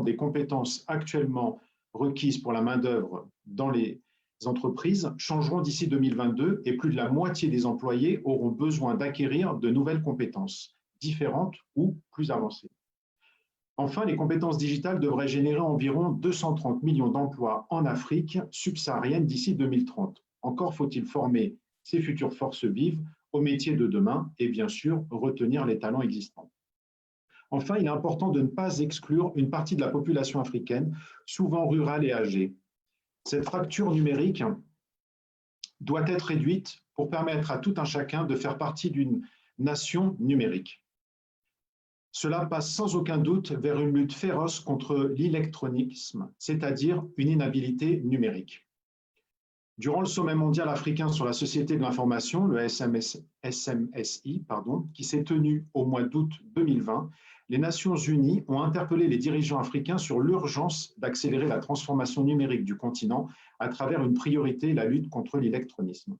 des compétences actuellement requises pour la main-d'œuvre dans les entreprises changeront d'ici 2022 et plus de la moitié des employés auront besoin d'acquérir de nouvelles compétences différentes ou plus avancées. Enfin, les compétences digitales devraient générer environ 230 millions d'emplois en Afrique subsaharienne d'ici 2030. Encore faut-il former ces futures forces vives aux métiers de demain et bien sûr retenir les talents existants. Enfin, il est important de ne pas exclure une partie de la population africaine, souvent rurale et âgée. Cette fracture numérique doit être réduite pour permettre à tout un chacun de faire partie d'une nation numérique. Cela passe sans aucun doute vers une lutte féroce contre l'électronisme, c'est-à-dire une inhabilité numérique. Durant le sommet mondial africain sur la société de l'information, le SMSI, qui s'est tenu au mois d'août 2020, les Nations unies ont interpellé les dirigeants africains sur l'urgence d'accélérer la transformation numérique du continent à travers une priorité, la lutte contre l'électronisme.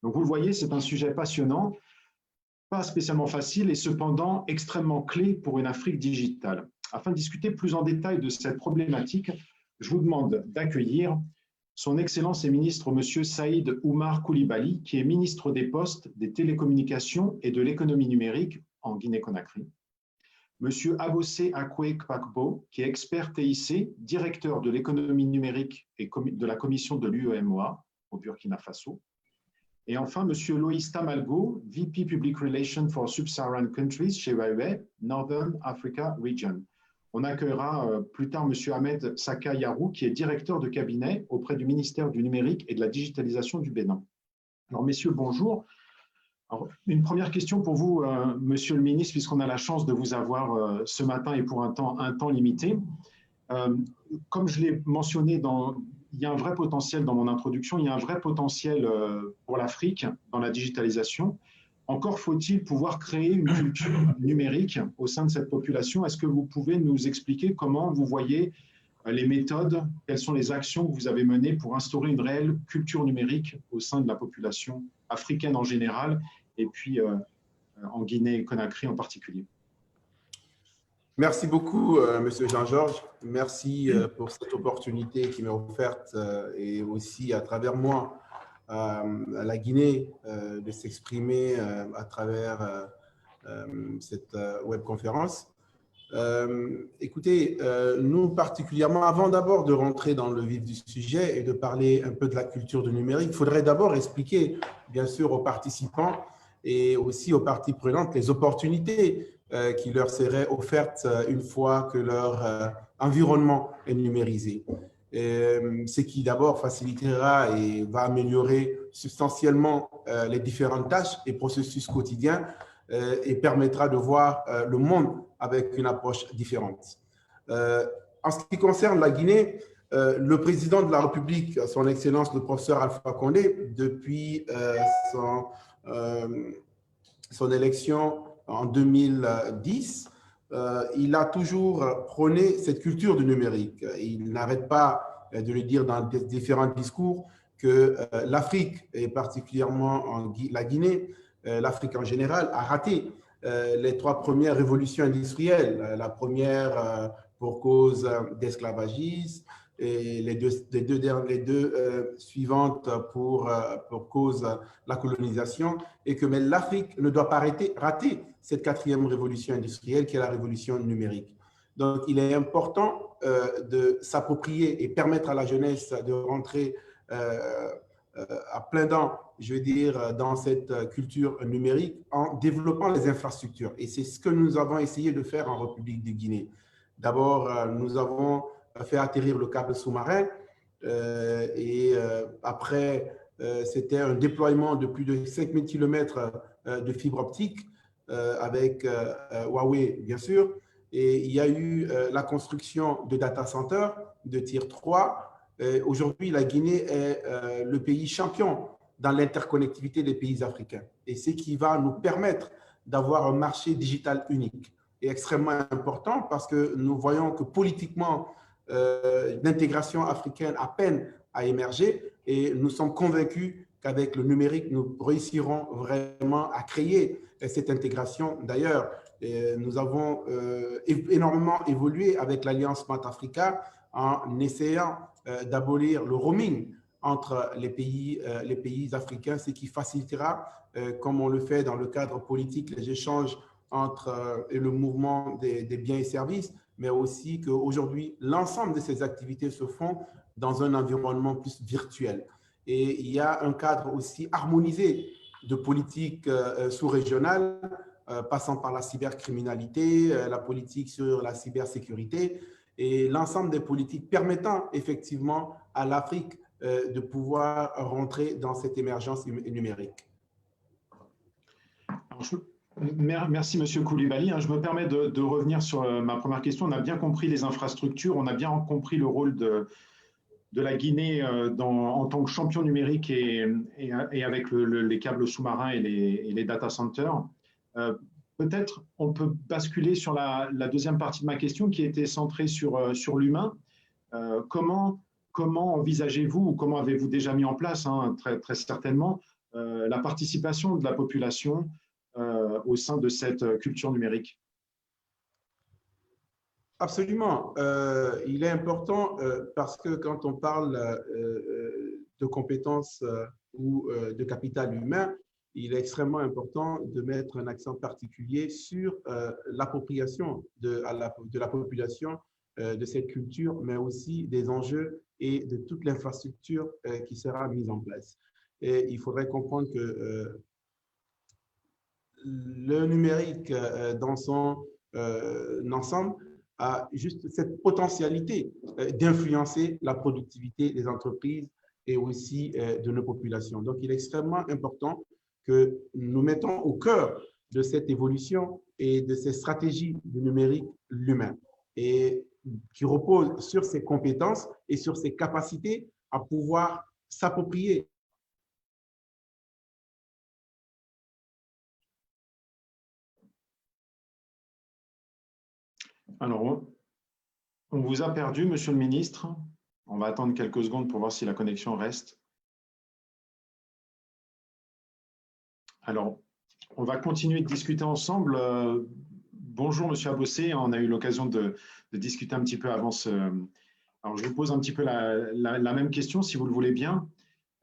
Donc vous le voyez, c'est un sujet passionnant, pas spécialement facile et cependant extrêmement clé pour une Afrique digitale. Afin de discuter plus en détail de cette problématique, je vous demande d'accueillir son Excellence et ministre M. Saïd Oumar Coulibaly, qui est ministre des Postes, des Télécommunications et de l'Économie numérique en Guinée-Conakry. M. Abossé Akwe Kpakbo, qui est expert TIC, directeur de l'économie numérique et de la commission de l'UEMOA au Burkina Faso. Et enfin, M. Loïs Tamalgo, VP Public Relations for Sub-Saharan Countries chez Huawei, Northern Africa Region. On accueillera plus tard M. Ahmed Saka Yarou, qui est directeur de cabinet auprès du ministère du Numérique et de la Digitalisation du Bénin. Alors, messieurs, bonjour. Alors, une première question pour vous, Monsieur le ministre, puisqu'on a la chance de vous avoir ce matin et pour un temps limité. Comme je l'ai mentionné, il y a un vrai potentiel dans mon introduction, il y a un vrai potentiel pour l'Afrique dans la digitalisation. Encore faut-il pouvoir créer une culture numérique au sein de cette population. Est-ce que vous pouvez nous expliquer comment vous voyez les méthodes, quelles sont les actions que vous avez menées pour instaurer une réelle culture numérique au sein de la population africaine en général et puis en Guinée-Conakry en particulier? Merci beaucoup, Monsieur Jean-Georges. Merci pour cette opportunité qui m'est offerte et aussi à travers moi à la Guinée de s'exprimer à travers cette webconférence. Écoutez, nous particulièrement, avant d'abord de rentrer dans le vif du sujet et de parler un peu de la culture du numérique, il faudrait d'abord expliquer, bien sûr, aux participants et aussi aux parties prenantes les opportunités qui leur seraient offertes une fois que leur environnement est numérisé. Ce qui d'abord facilitera et va améliorer substantiellement les différentes tâches et processus quotidiens et permettra de voir le monde avec une approche différente. En ce qui concerne la Guinée, le président de la République, son Excellence le professeur Alpha Condé, depuis son élection en 2010, il a toujours prôné cette culture du numérique. Il n'arrête pas de le dire dans différents discours que l'Afrique, et particulièrement la Guinée, l'Afrique en général, a raté les 3 premières révolutions industrielles. La première pour cause d'esclavagisme et les deux suivantes pour cause de la colonisation, et que l'Afrique ne doit pas rater cette 4e révolution industrielle qui est la révolution numérique. Donc, il est important de s'approprier et permettre à la jeunesse de rentrer à plein dents, je veux dire, dans cette culture numérique en développant les infrastructures. Et c'est ce que nous avons essayé de faire en République de Guinée. D'abord, nous avons fait atterrir le câble sous-marin et après, c'était un déploiement de plus de 5000 km de fibre optique avec Huawei, bien sûr. Et il y a eu la construction de data centers de tier 3. Aujourd'hui, la Guinée est le pays champion dans l'interconnectivité des pays africains. Et ce qui va nous permettre d'avoir un marché digital unique et extrêmement important parce que nous voyons que politiquement, l'intégration africaine a peine à émerger et nous sommes convaincus qu'avec le numérique, nous réussirons vraiment à créer cette intégration. D'ailleurs, Nous avons énormément évolué avec l'Alliance Smart Africa en essayant d'abolir le roaming entre les pays africains, ce qui facilitera, comme on le fait dans le cadre politique, les échanges entre le mouvement des biens et services, mais aussi qu'aujourd'hui, l'ensemble de ces activités se font dans un environnement plus virtuel. Et il y a un cadre aussi harmonisé de politique sous-régionale, passant par la cybercriminalité, la politique sur la cybersécurité et l'ensemble des politiques permettant effectivement à l'Afrique de pouvoir rentrer dans cette émergence numérique. Merci, Monsieur Koulibaly. Je me permets de revenir sur ma première question. On a bien compris les infrastructures, on a bien compris le rôle de la Guinée en tant que champion numérique et avec les câbles sous-marins et les data centers. Peut-être on peut basculer sur la deuxième partie de ma question qui était centrée sur l'humain. Comment envisagez-vous ou comment avez-vous déjà mis en place, très, très certainement, la participation de la population au sein de cette culture numérique? Absolument. Il est important parce que quand on parle de compétences ou de capital humain, il est extrêmement important de mettre un accent particulier sur l'appropriation de la population de cette culture, mais aussi des enjeux et de toute l'infrastructure qui sera mise en place. Et il faudrait comprendre que le numérique dans son ensemble a juste cette potentialité d'influencer la productivité des entreprises et aussi de nos populations. Donc, il est extrêmement important que nous mettons au cœur de cette évolution et de ces stratégies du numérique l'humain, et qui repose sur ses compétences et sur ses capacités à pouvoir s'approprier. Alors, on vous a perdu, Monsieur le Ministre. On va attendre quelques secondes pour voir si la connexion reste. Alors, on va continuer de discuter ensemble. Bonjour, Monsieur Abossé. On a eu l'occasion de discuter un petit peu avant ce… Alors, je vous pose un petit peu la même question, si vous le voulez bien.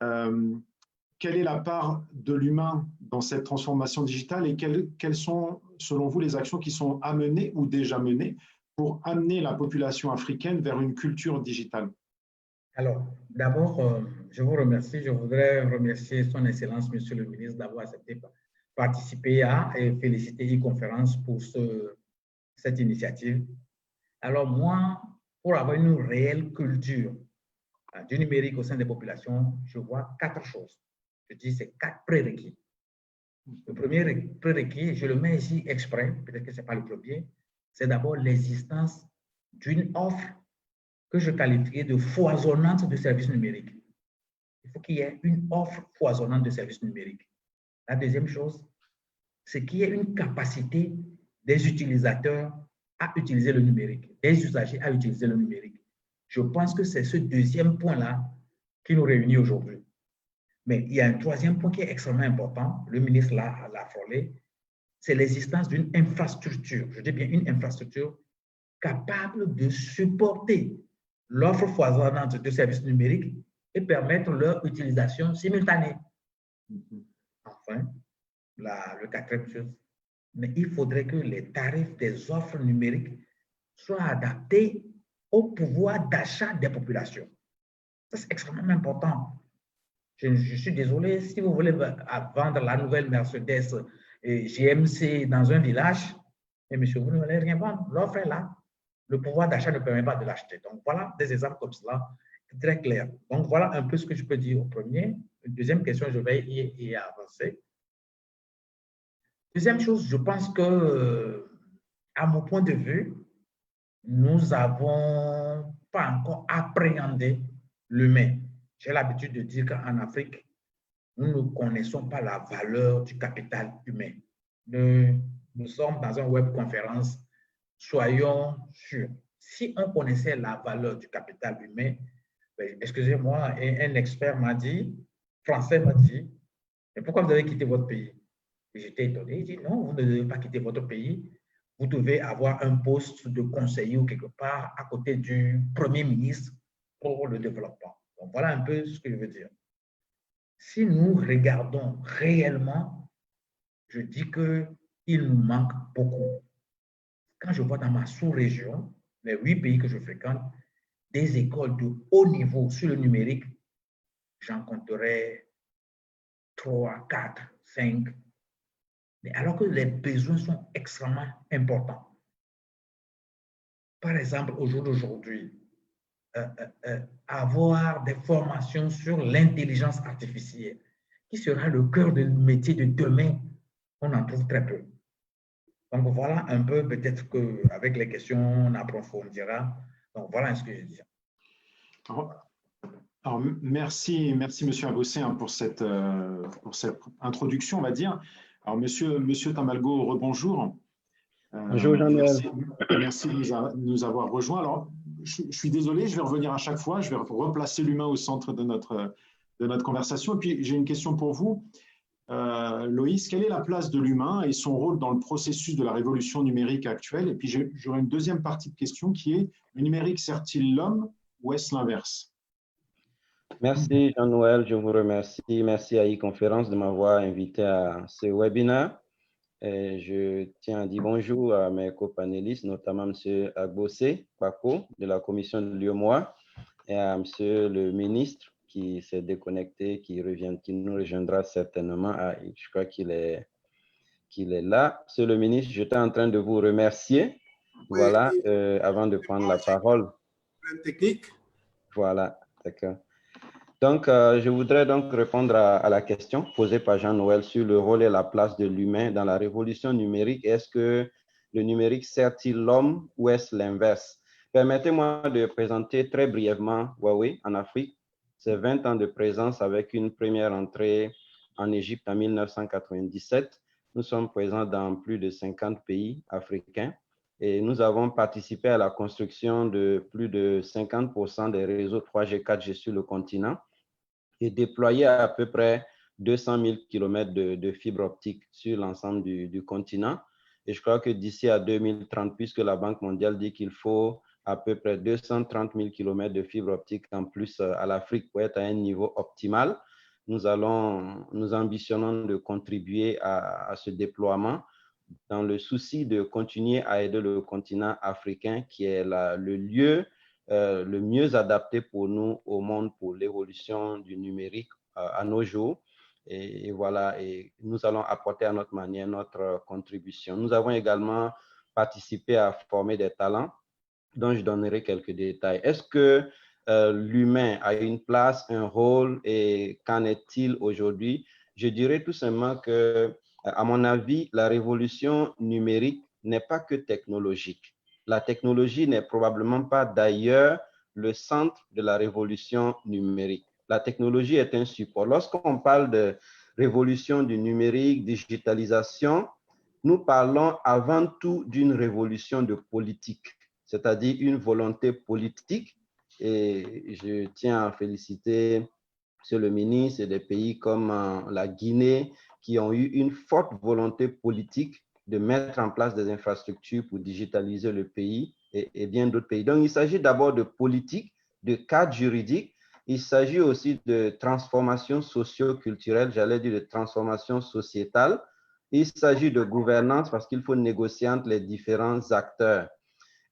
Quelle est la part de l'humain dans cette transformation digitale et quelles sont, selon vous, les actions qui sont à mener ou déjà menées pour amener la population africaine vers une culture digitale? Alors, d'abord, je vous remercie. Je voudrais remercier Son Excellence, Monsieur le Ministre, d'avoir accepté de participer à et féliciter e-conférence pour cette initiative. Alors, moi, pour avoir une réelle culture du numérique au sein des populations, je vois 4 choses. Je dis c'est 4 prérequis. Le premier prérequis, je le mets ici exprès, peut-être que ce n'est pas le premier, c'est d'abord l'existence d'une offre que je qualifierais de foisonnante de services numériques. Il faut qu'il y ait une offre foisonnante de services numériques. La deuxième chose, c'est qu'il y ait une capacité des utilisateurs à utiliser le numérique, des usagers à utiliser le numérique. Je pense que c'est ce deuxième point-là qui nous réunit aujourd'hui. Mais il y a un troisième point qui est extrêmement important, le ministre l'a frôlé, c'est l'existence d'une infrastructure, je dis bien une infrastructure capable de supporter l'offre foisonnante de services numériques et permettre leur utilisation simultanée. Enfin, le quatrième chose, mais il faudrait que les tarifs des offres numériques soient adaptés au pouvoir d'achat des populations. Ça, c'est extrêmement important. Je suis désolé, si vous voulez vendre la nouvelle Mercedes GMC dans un village, mais monsieur, vous n'allez rien vendre. L'offre est là. Le pouvoir d'achat ne permet pas de l'acheter. Donc, voilà des exemples comme cela, très clairs. Donc, voilà un peu ce que je peux dire au premier. Deuxième question, je vais y avancer. Deuxième chose, je pense que, à mon point de vue, nous n'avons pas encore appréhendé l'humain. J'ai l'habitude de dire qu'en Afrique, nous ne connaissons pas la valeur du capital humain. Nous sommes dans une webconférence. Soyons sûrs, si on connaissait la valeur du capital humain, excusez-moi, un expert m'a dit, français m'a dit, mais pourquoi vous avez quitté votre pays? J'étais étonné, il dit non, vous ne devez pas quitter votre pays. vous devez avoir un poste de conseiller ou quelque part à côté du Premier ministre pour le développement. Donc, voilà un peu ce que je veux dire. Si nous regardons réellement, je dis qu'il nous manque beaucoup. Quand je vois dans ma sous-région, les 8 pays que je fréquente, des écoles de haut niveau sur le numérique, j'en compterai 3, 4, 5. Mais alors que les besoins sont extrêmement importants. Par exemple, au jour d'aujourd'hui, avoir des formations sur l'intelligence artificielle, qui sera le cœur du métier de demain, on en trouve très peu. Donc voilà un peu, peut-être qu'avec les questions, on approfondira. Donc voilà ce que je dis. Alors, merci M. Abossé pour cette introduction, on va dire. Alors, Monsieur Tamalgo, rebonjour. Bonjour Jean-Noël. Merci de nous avoir rejoints. Alors, je suis désolé, je vais revenir à chaque fois, je vais replacer l'humain au centre de notre conversation. Et puis, j'ai une question pour vous. Loïs, quelle est la place de l'humain et son rôle dans le processus de la révolution numérique actuelle? Et puis, j'aurai une deuxième partie de question qui est, le numérique sert-il l'homme ou est-ce l'inverse? Merci Jean-Noël, je vous remercie. Merci à e-conférence de m'avoir invité à ce webinaire. Et je tiens à dire bonjour à mes copanélistes, notamment M. Abossé Paco de la commission de l'UEMOA et à M. le ministre qui s'est déconnecté, qui nous rejoindra certainement. Je crois qu'il est là. Monsieur le ministre, j'étais en train de vous remercier. Oui, voilà, avant de prendre la parole. Technique. Voilà, d'accord. Donc, je voudrais donc répondre à la question posée par Jean-Noël sur le rôle et la place de l'humain dans la révolution numérique. Est-ce que le numérique sert-il l'homme ou est-ce l'inverse? Permettez-moi de présenter très brièvement Huawei en Afrique. C'est 20 ans de présence avec une première entrée en Égypte en 1997. Nous sommes présents dans plus de 50 pays africains. Et nous avons participé à la construction de plus de 50% des réseaux 3G, 4G sur le continent et déployé à peu près 200 000 km de fibre optique sur l'ensemble du continent. Et je crois que d'ici à 2030, puisque la Banque mondiale dit qu'il faut à peu près 230 000 km de fibre optique en plus à l'Afrique pour être à un niveau optimal, nous ambitionnons de contribuer à ce déploiement dans le souci de continuer à aider le continent africain qui est le lieu le mieux adapté pour nous au monde pour l'évolution du numérique à nos jours. Et voilà, et nous allons apporter à notre manière notre contribution. Nous avons également participé à former des talents dont je donnerai quelques détails. Est-ce que l'humain a une place, un rôle et qu'en est-il aujourd'hui? Je dirais tout simplement que, à mon avis, la révolution numérique n'est pas que technologique. La technologie n'est probablement pas d'ailleurs le centre de la révolution numérique. La technologie est un support. Lorsqu'on parle de révolution du numérique, digitalisation, nous parlons avant tout d'une révolution de politique, c'est-à-dire une volonté politique. Et je tiens à féliciter Monsieur le ministre et des pays comme la Guinée qui ont eu une forte volonté politique de mettre en place des infrastructures pour digitaliser le pays et bien d'autres pays. Donc, il s'agit d'abord de politique, de cadre juridique. Il s'agit aussi de transformation socio-culturelle, j'allais dire de transformation sociétale. Il s'agit de gouvernance parce qu'il faut négocier entre les différents acteurs.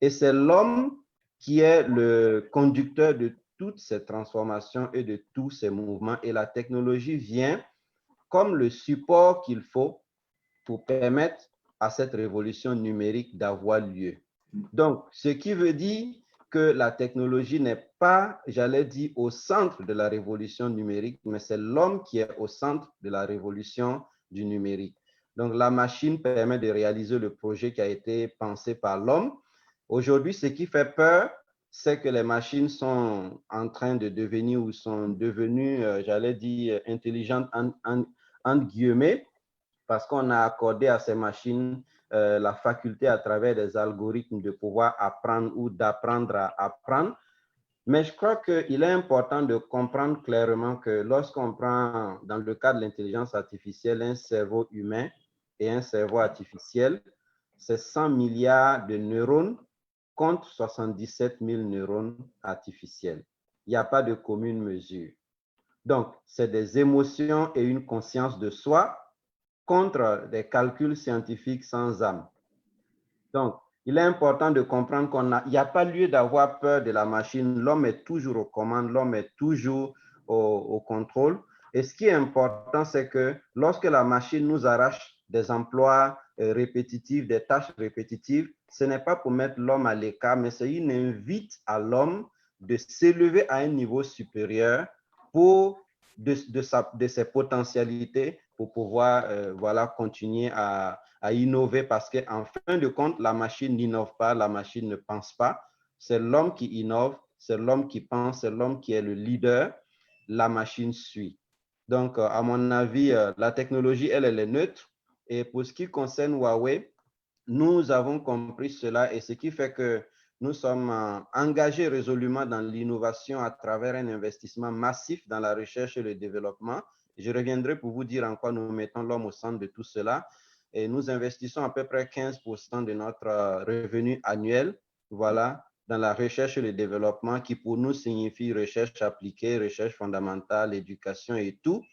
Et c'est l'homme qui est le conducteur de toutes ces transformations et de tous ces mouvements. Et la technologie vient comme le support qu'il faut pour permettre à cette révolution numérique d'avoir lieu. Donc, ce qui veut dire que la technologie n'est pas, j'allais dire, au centre de la révolution numérique, mais c'est l'homme qui est au centre de la révolution du numérique. Donc, la machine permet de réaliser le projet qui a été pensé par l'homme. Aujourd'hui, ce qui fait peur, c'est que les machines sont en train de devenir ou sont devenues, j'allais dire, intelligentes entre guillemets, parce qu'on a accordé à ces machines la faculté à travers des algorithmes de pouvoir apprendre ou d'apprendre à apprendre. Mais je crois qu'il est important de comprendre clairement que lorsqu'on prend, dans le cas de l'intelligence artificielle, un cerveau humain et un cerveau artificiel, c'est 100 milliards de neurones contre 77 000 neurones artificiels. Il n'y a pas de commune mesure. Donc, c'est des émotions et une conscience de soi contre des calculs scientifiques sans âme. Donc, il est important de comprendre qu'il n'y a pas lieu d'avoir peur de la machine. L'homme est toujours aux commandes, l'homme est toujours au contrôle. Et ce qui est important, c'est que lorsque la machine nous arrache des emplois répétitifs, des tâches répétitives, ce n'est pas pour mettre l'homme à l'écart, mais c'est une invite à l'homme de s'élever à un niveau supérieur de ses potentialités pour pouvoir voilà, continuer à innover, parce qu'en fin de compte, la machine n'innove pas, la machine ne pense pas. C'est l'homme qui innove, c'est l'homme qui pense, c'est l'homme qui est le leader. La machine suit. Donc, à mon avis, la technologie, elle est neutre. Et pour ce qui concerne Huawei, nous avons compris cela et ce qui fait que nous sommes engagés résolument dans l'innovation à travers un investissement massif dans la recherche et le développement. Je reviendrai pour vous dire en quoi nous mettons l'homme au centre de tout cela. Et nous investissons à peu près 15% de notre revenu annuel, voilà, dans la recherche et le développement, qui pour nous signifie recherche appliquée, recherche fondamentale, éducation et tout.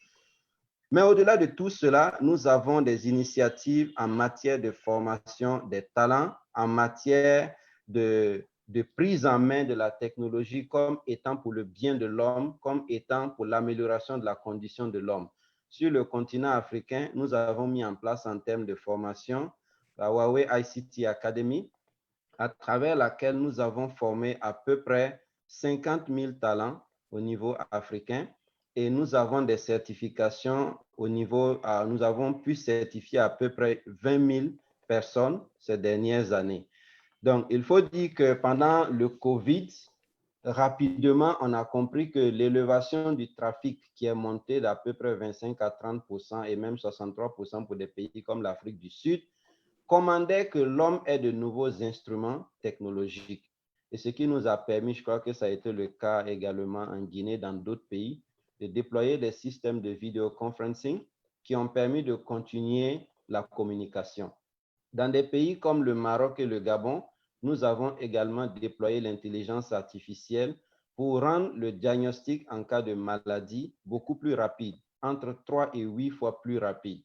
Mais au-delà de tout cela, nous avons des initiatives en matière de formation des talents, en matière de prise en main de la technologie comme étant pour le bien de l'homme, comme étant pour l'amélioration de la condition de l'homme. Sur le continent africain, nous avons mis en place en termes de formation la Huawei ICT Academy, à travers laquelle nous avons formé à peu près 50 000 talents au niveau africain. Et nous avons des certifications au niveau, nous avons pu certifier à peu près 20 000 personnes ces dernières années. Donc, il faut dire que pendant le COVID, rapidement, on a compris que l'élévation du trafic qui est montée d'à peu près 25 à 30% et même 63% pour des pays comme l'Afrique du Sud, commandait que l'homme ait de nouveaux instruments technologiques. Et ce qui nous a permis, je crois que ça a été le cas également en Guinée, dans d'autres pays, de déployer des systèmes de vidéoconferencing qui ont permis de continuer la communication. Dans des pays comme le Maroc et le Gabon, nous avons également déployé l'intelligence artificielle pour rendre le diagnostic en cas de maladie beaucoup plus rapide, entre 3 et 8 fois plus rapide.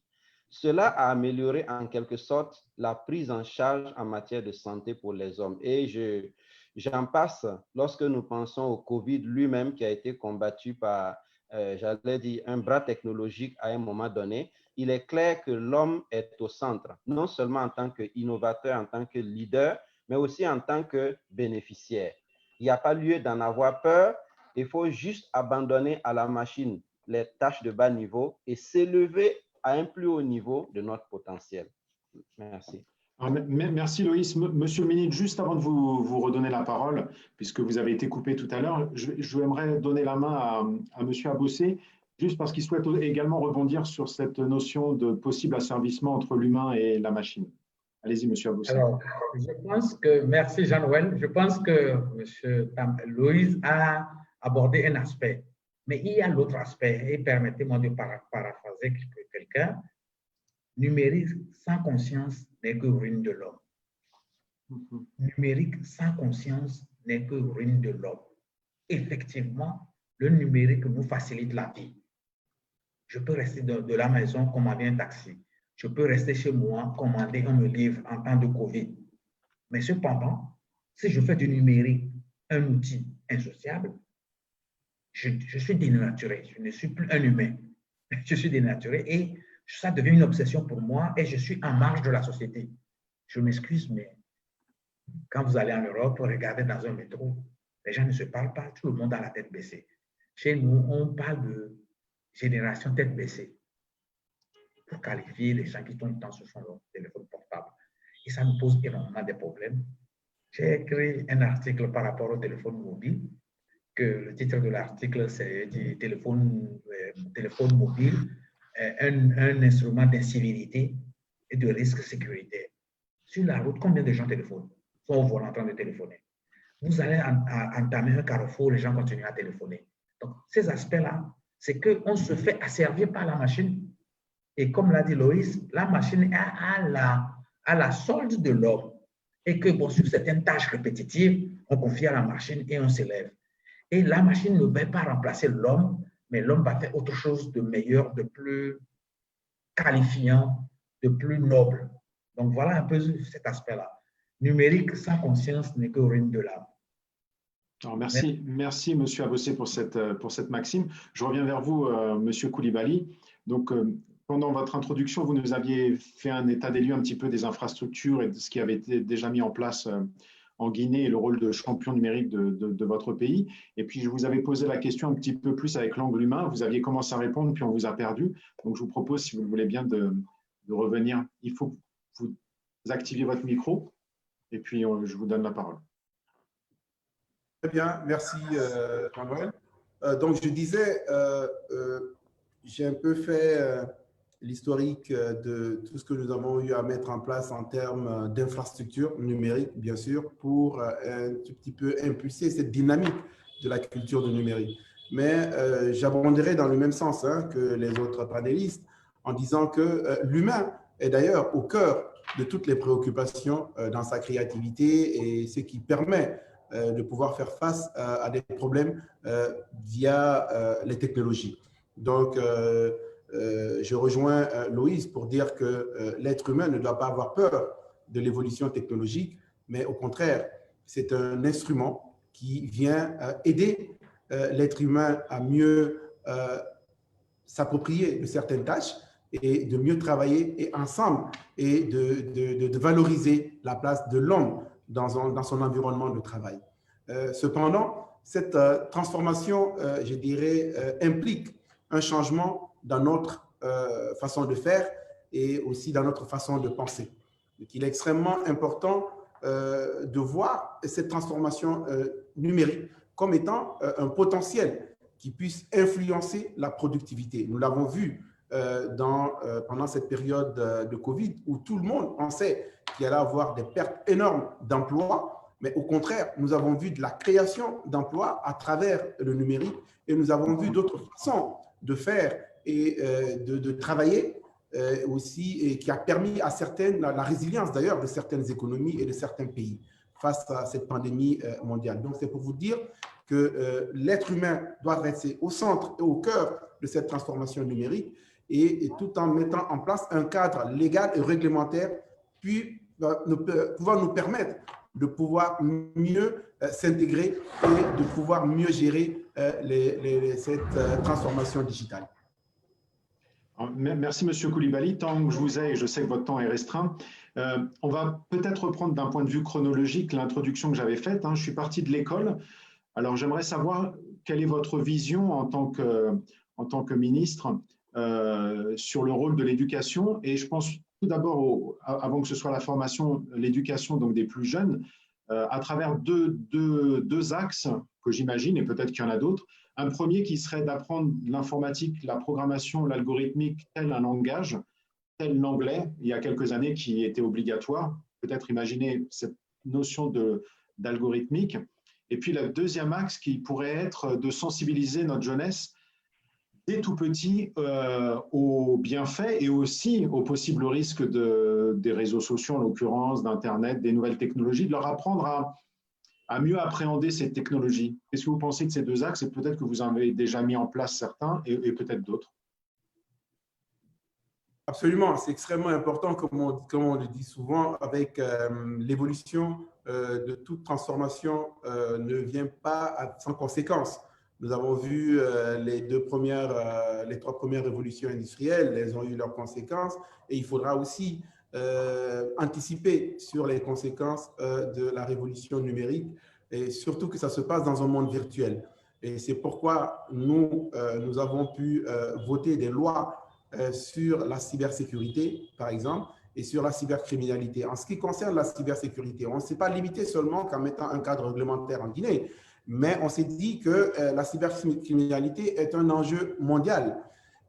Cela a amélioré en quelque sorte la prise en charge en matière de santé pour les hommes. Et j'en passe lorsque nous pensons au COVID lui-même qui a été combattu par, j'allais dire, un bras technologique à un moment donné. Il est clair que l'homme est au centre, non seulement en tant qu'innovateur, en tant que leader, mais aussi en tant que bénéficiaire. Il n'y a pas lieu d'en avoir peur. Il faut juste abandonner à la machine les tâches de bas niveau et s'élever à un plus haut niveau de notre potentiel. Merci. Alors, merci Loïs. Monsieur le ministre, juste avant de vous redonner la parole, puisque vous avez été coupé tout à l'heure, je aimerais donner la main à monsieur Abossé, juste parce qu'il souhaite également rebondir sur cette notion de possible asservissement entre l'humain et la machine. Allez-y, monsieur Abossé. Alors, je pense que, merci Jean-Noël, je pense que monsieur Loïs a abordé un aspect, mais il y a l'autre aspect, et permettez-moi de paraphraser quelqu'un. Numérique sans conscience n'est que ruine de l'homme. Numérique sans conscience n'est que ruine de l'homme. Effectivement, le numérique nous facilite la vie. Je peux rester de la maison, commander un taxi. Je peux rester chez moi, commander un livre en temps de Covid. Mais cependant, si je fais du numérique un outil insociable, je suis dénaturé. Je ne suis plus un humain. Je suis dénaturé et ça devient une obsession pour moi et je suis en marge de la société. Je m'excuse, mais quand vous allez en Europe, regardez dans un métro, les gens ne se parlent pas, tout le monde a la tête baissée. Chez nous, on parle de génération tête baissée pour qualifier les gens qui sont dans sur son téléphone portable. Et ça nous pose énormément de problèmes. J'ai écrit un article par rapport au téléphone mobile, que le titre de l'article, c'est du téléphone mobile, un instrument d'incivilité et de risque sécuritaire. Sur la route, combien de gens téléphonent? Sont au volant en train de téléphoner. Vous allez entamer un carrefour, les gens continuent à téléphoner. Donc, ces aspects-là, c'est qu'on se fait asservir par la machine. Et comme l'a dit Loïs, la machine a à la solde de l'homme et que, bon, sur certaines tâches répétitives, on confie à la machine et on s'élève. Et la machine ne va pas remplacer l'homme, mais l'homme va faire autre chose de meilleur, de plus qualifiant, de plus noble. Donc, voilà un peu cet aspect-là. Numérique sans conscience n'est que ruine de l'âme. Alors merci M. Abossé pour cette maxime. Je reviens vers vous, M. Coulibaly. Donc, pendant votre introduction, vous nous aviez fait un état des lieux un petit peu des infrastructures et de ce qui avait été déjà mis en place en Guinée et le rôle de champion numérique de votre pays. Et puis, je vous avais posé la question un petit peu plus avec l'angle humain. Vous aviez commencé à répondre, puis on vous a perdu. Donc, je vous propose, si vous le voulez bien, de revenir. Il faut que vous activiez votre micro et puis je vous donne la parole. Très bien, merci Jean-Noël. Donc, je disais, j'ai un peu fait l'historique de tout ce que nous avons eu à mettre en place en termes d'infrastructures numériques, bien sûr, pour un tout petit peu impulser cette dynamique de la culture du numérique. Mais j'abonderai dans le même sens que les autres panélistes en disant que l'humain est d'ailleurs au cœur de toutes les préoccupations dans sa créativité et ce qui permet de pouvoir faire face à des problèmes via les technologies. Donc, je rejoins Loïs pour dire que l'être humain ne doit pas avoir peur de l'évolution technologique, mais au contraire, c'est un instrument qui vient aider l'être humain à mieux s'approprier de certaines tâches et de mieux travailler et ensemble et de valoriser la place de l'homme dans son environnement de travail. Cependant, cette transformation, je dirais, implique un changement dans notre façon de faire et aussi dans notre façon de penser. Donc, il est extrêmement important de voir cette transformation numérique comme étant un potentiel qui puisse influencer la productivité. Nous l'avons vu pendant cette période de Covid où tout le monde pensait qu'il allait avoir des pertes énormes d'emplois, mais au contraire, nous avons vu de la création d'emplois à travers le numérique et nous avons vu d'autres façons de faire et de travailler aussi, et qui a permis à certaines, la résilience d'ailleurs de certaines économies et de certains pays face à cette pandémie mondiale. Donc, c'est pour vous dire que l'être humain doit rester au centre et au cœur de cette transformation numérique et tout en mettant en place un cadre légal et réglementaire puis pouvoir nous permettre de pouvoir mieux s'intégrer et de pouvoir mieux gérer cette transformation digitale. Merci, M. Coulibaly. Tant que je vous ai, et je sais que votre temps est restreint, on va peut-être reprendre d'un point de vue chronologique l'introduction que j'avais faite. Je suis parti de l'école. Alors, j'aimerais savoir quelle est votre vision en tant que ministre sur le rôle de l'éducation. Et je pense tout d'abord, avant que ce soit la formation, l'éducation donc des plus jeunes, à travers deux axes que j'imagine, et peut-être qu'il y en a d'autres. Un premier qui serait d'apprendre l'informatique, la programmation, l'algorithmique, tel un langage, tel l'anglais, il y a quelques années, qui était obligatoire. Peut-être imaginer cette notion d'algorithmique. Et puis, le deuxième axe qui pourrait être de sensibiliser notre jeunesse dès tout petit aux bienfaits et aussi aux possibles risques des réseaux sociaux, en l'occurrence, d'Internet, des nouvelles technologies, de leur apprendre à mieux appréhender ces technologies. Qu'est-ce que vous pensez de ces deux axes? Et peut-être que vous en avez déjà mis en place certains et peut-être d'autres. Absolument, c'est extrêmement important, comme on le dit souvent, avec l'évolution de toute transformation ne vient pas sans conséquences. Nous avons vu les trois premières révolutions industrielles, elles ont eu leurs conséquences et il faudra aussi anticiper sur les conséquences de la révolution numérique et surtout que ça se passe dans un monde virtuel. Et c'est pourquoi nous avons pu voter des lois sur la cybersécurité, par exemple, et sur la cybercriminalité. En ce qui concerne la cybersécurité, on ne s'est pas limité seulement qu'en mettant un cadre réglementaire en Guinée, mais on s'est dit que la cybercriminalité est un enjeu mondial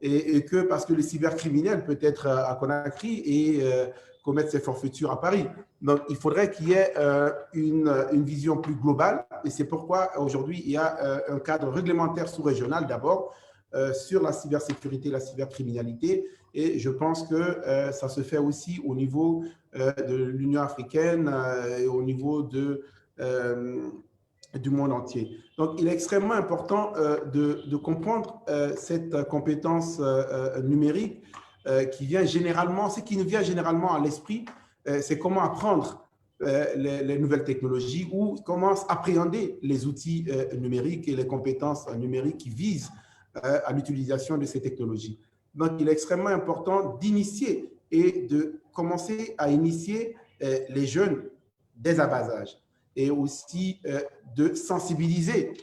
et que parce que le cybercriminel peut être à Conakry et commettre ses forfaitures à Paris. Donc, il faudrait qu'il y ait une vision plus globale et c'est pourquoi aujourd'hui, il y a un cadre réglementaire sous-régional d'abord sur la cybersécurité, la cybercriminalité. Et je pense que ça se fait aussi au niveau de l'Union africaine et au niveau du monde entier. Donc, il est extrêmement important de comprendre cette compétence numérique qui vient généralement, ce qui nous vient généralement à l'esprit, c'est comment apprendre les nouvelles technologies ou comment appréhender les outils numériques et les compétences numériques qui visent à l'utilisation de ces technologies. Donc, il est extrêmement important d'initier et de commencer à initier les jeunes dès un bas âge et aussi de sensibiliser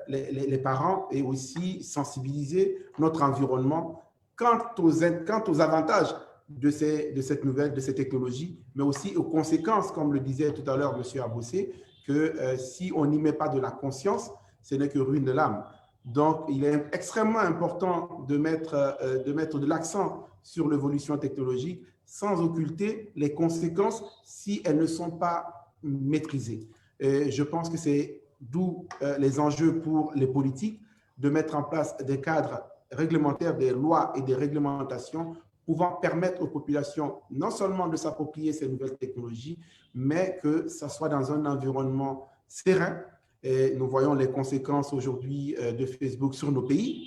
les parents et aussi sensibiliser notre environnement quant aux avantages de ces technologies, mais aussi aux conséquences, comme le disait tout à l'heure M. Abossé, que si on n'y met pas de la conscience, ce n'est que ruine de l'âme. Donc, il est extrêmement important de mettre de l'accent sur l'évolution technologique sans occulter les conséquences si elles ne sont pas maîtrisées. Et je pense que c'est d'où les enjeux pour les politiques de mettre en place des cadres réglementaires, des lois et des réglementations pouvant permettre aux populations non seulement de s'approprier ces nouvelles technologies, mais que ça soit dans un environnement serein. Et nous voyons les conséquences aujourd'hui de Facebook sur nos pays.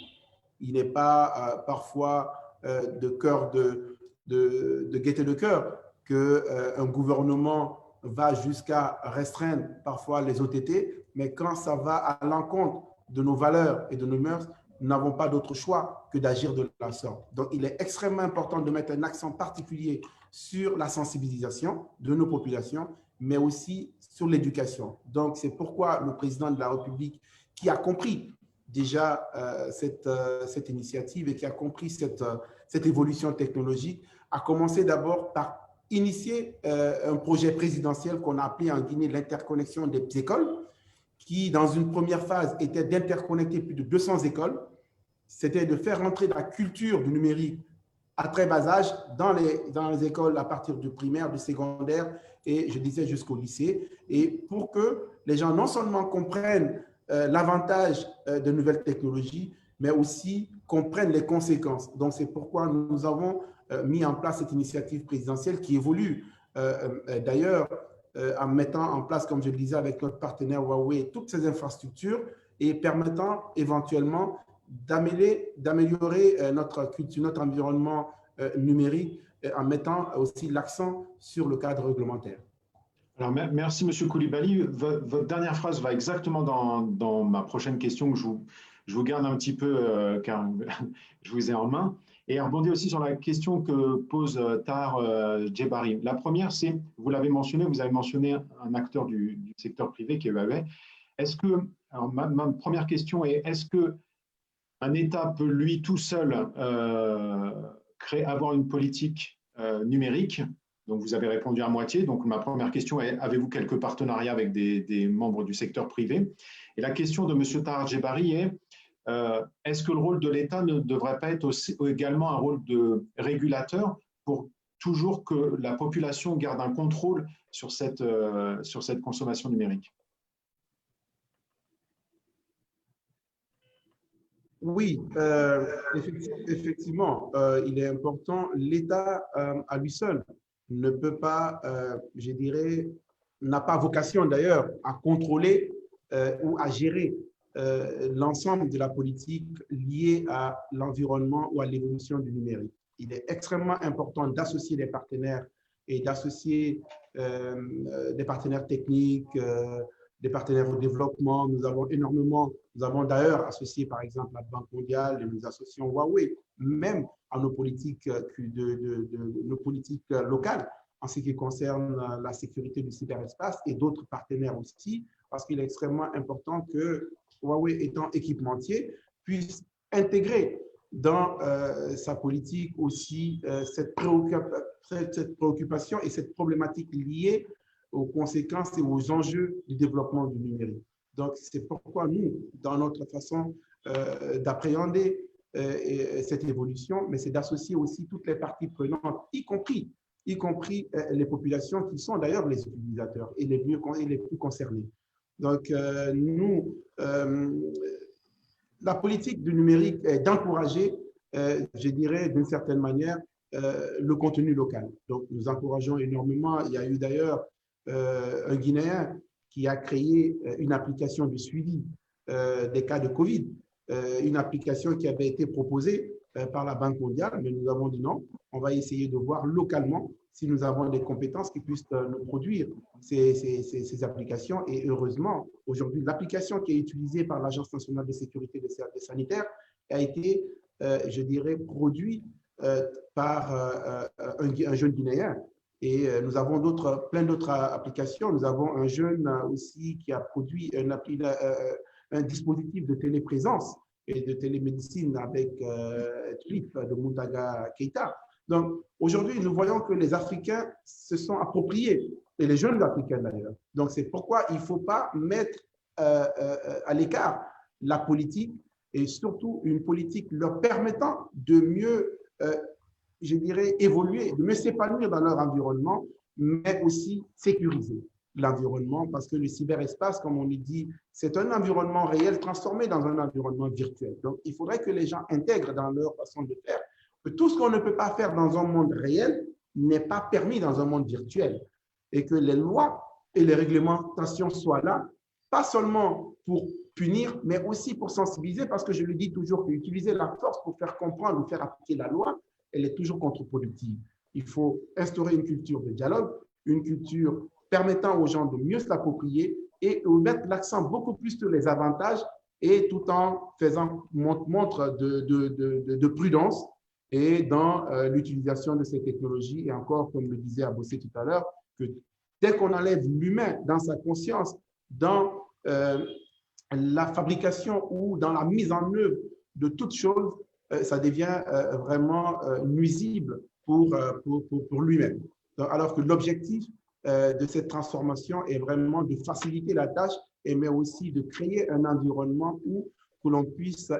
Il n'est pas parfois de cœur de gaieté de cœur qu'un gouvernement va jusqu'à restreindre parfois les OTT, mais quand ça va à l'encontre de nos valeurs et de nos mœurs, nous n'avons pas d'autre choix que d'agir de la sorte. Donc, il est extrêmement important de mettre un accent particulier sur la sensibilisation de nos populations, mais aussi sur l'éducation. Donc, c'est pourquoi le président de la République, qui a compris déjà cette initiative et qui a compris cette évolution technologique, a commencé d'abord par initier un projet présidentiel qu'on a appelé en Guinée l'interconnexion des écoles, qui, dans une première phase, était d'interconnecter plus de 200 écoles. C'était de faire rentrer la culture du numérique à très bas âge dans les écoles à partir du primaire, du secondaire et, je disais, jusqu'au lycée. Et pour que les gens non seulement comprennent l'avantage de nouvelles technologies, mais aussi comprennent les conséquences. Donc, c'est pourquoi nous avons mis en place cette initiative présidentielle qui évolue d'ailleurs en mettant en place, comme je le disais, avec notre partenaire Huawei, toutes ces infrastructures et permettant éventuellement d'améliorer notre culture, notre environnement numérique en mettant aussi l'accent sur le cadre réglementaire. Alors, merci, M. Koulibaly. Votre dernière phrase va exactement dans ma prochaine question que je vous garde un petit peu car je vous ai en main. Et rebondir aussi sur la question que pose Tahar Djebari. La première, c'est, vous l'avez mentionné, vous avez mentionné un acteur du secteur privé qui est Huawei. Est-ce que, alors ma première question est, est-ce qu'un État peut lui tout seul avoir une politique numérique? Donc, vous avez répondu à moitié. Donc, ma première question est, avez-vous quelques partenariats avec des membres du secteur privé? Et la question de M. Tahar Djebari est, est-ce que le rôle de l'État ne devrait pas être aussi, également un rôle de régulateur pour toujours que la population garde un contrôle sur cette consommation numérique? Oui, effectivement, il est important. L'État à lui seul ne peut pas, je dirais, n'a pas vocation d'ailleurs à contrôler ou à gérer l'ensemble de la politique liée à l'environnement ou à l'évolution du numérique. Il est extrêmement important d'associer des partenaires et d'associer des partenaires techniques, des partenaires au développement. Nous avons d'ailleurs associé par exemple la Banque mondiale et nous associons Huawei, même à nos politiques, nos politiques locales en ce qui concerne la sécurité du cyberespace et d'autres partenaires aussi, parce qu'il est extrêmement important que Huawei, étant équipementier, puisse intégrer dans sa politique aussi cette préoccupation et cette problématique liée aux conséquences et aux enjeux du développement du numérique. Donc, c'est pourquoi nous, dans notre façon d'appréhender cette évolution, mais c'est d'associer aussi toutes les parties prenantes, y compris les populations qui sont d'ailleurs les utilisateurs et les plus concernés. Donc, nous la politique du numérique est d'encourager, je dirais d'une certaine manière, le contenu local. Donc, nous encourageons énormément. Il y a eu d'ailleurs un Guinéen qui a créé une application de suivi des cas de Covid, une application qui avait été proposée par la Banque mondiale, mais nous avons dit non, on va essayer de voir localement si nous avons des compétences qui puissent nous produire ces applications. Et heureusement, aujourd'hui, l'application qui est utilisée par l'Agence nationale de sécurité des services sanitaires a été, je dirais, produite par un jeune Guinéen. Et nous avons plein d'autres applications. Nous avons un jeune aussi qui a produit un dispositif de téléprésence et de télémédecine avec TRIP de Moutaga Keita. Donc, aujourd'hui, nous voyons que les Africains se sont appropriés, et les jeunes Africains d'ailleurs. Donc, c'est pourquoi il ne faut pas mettre à l'écart la politique, et surtout une politique leur permettant de mieux, je dirais, évoluer, de mieux s'épanouir dans leur environnement, mais aussi sécuriser l'environnement, parce que le cyberespace, comme on le dit, c'est un environnement réel transformé dans un environnement virtuel. Donc, il faudrait que les gens intègrent dans leur façon de faire que tout ce qu'on ne peut pas faire dans un monde réel n'est pas permis dans un monde virtuel, et que les lois et les réglementations soient là, pas seulement pour punir, mais aussi pour sensibiliser, parce que je le dis toujours, qu'utiliser la force pour faire comprendre ou faire appliquer la loi, elle est toujours contre-productive. Il faut instaurer une culture de dialogue, une culture permettant aux gens de mieux s'approprier et mettre l'accent beaucoup plus sur les avantages, et tout en faisant montre de prudence et dans l'utilisation de ces technologies. Et encore, comme le disait Abossé tout à l'heure, que dès qu'on enlève l'humain dans sa conscience, dans la fabrication ou dans la mise en œuvre de toutes choses, ça devient vraiment nuisible pour lui-même. Alors que l'objectif de cette transformation est vraiment de faciliter la tâche, mais aussi de créer un environnement où l'on puisse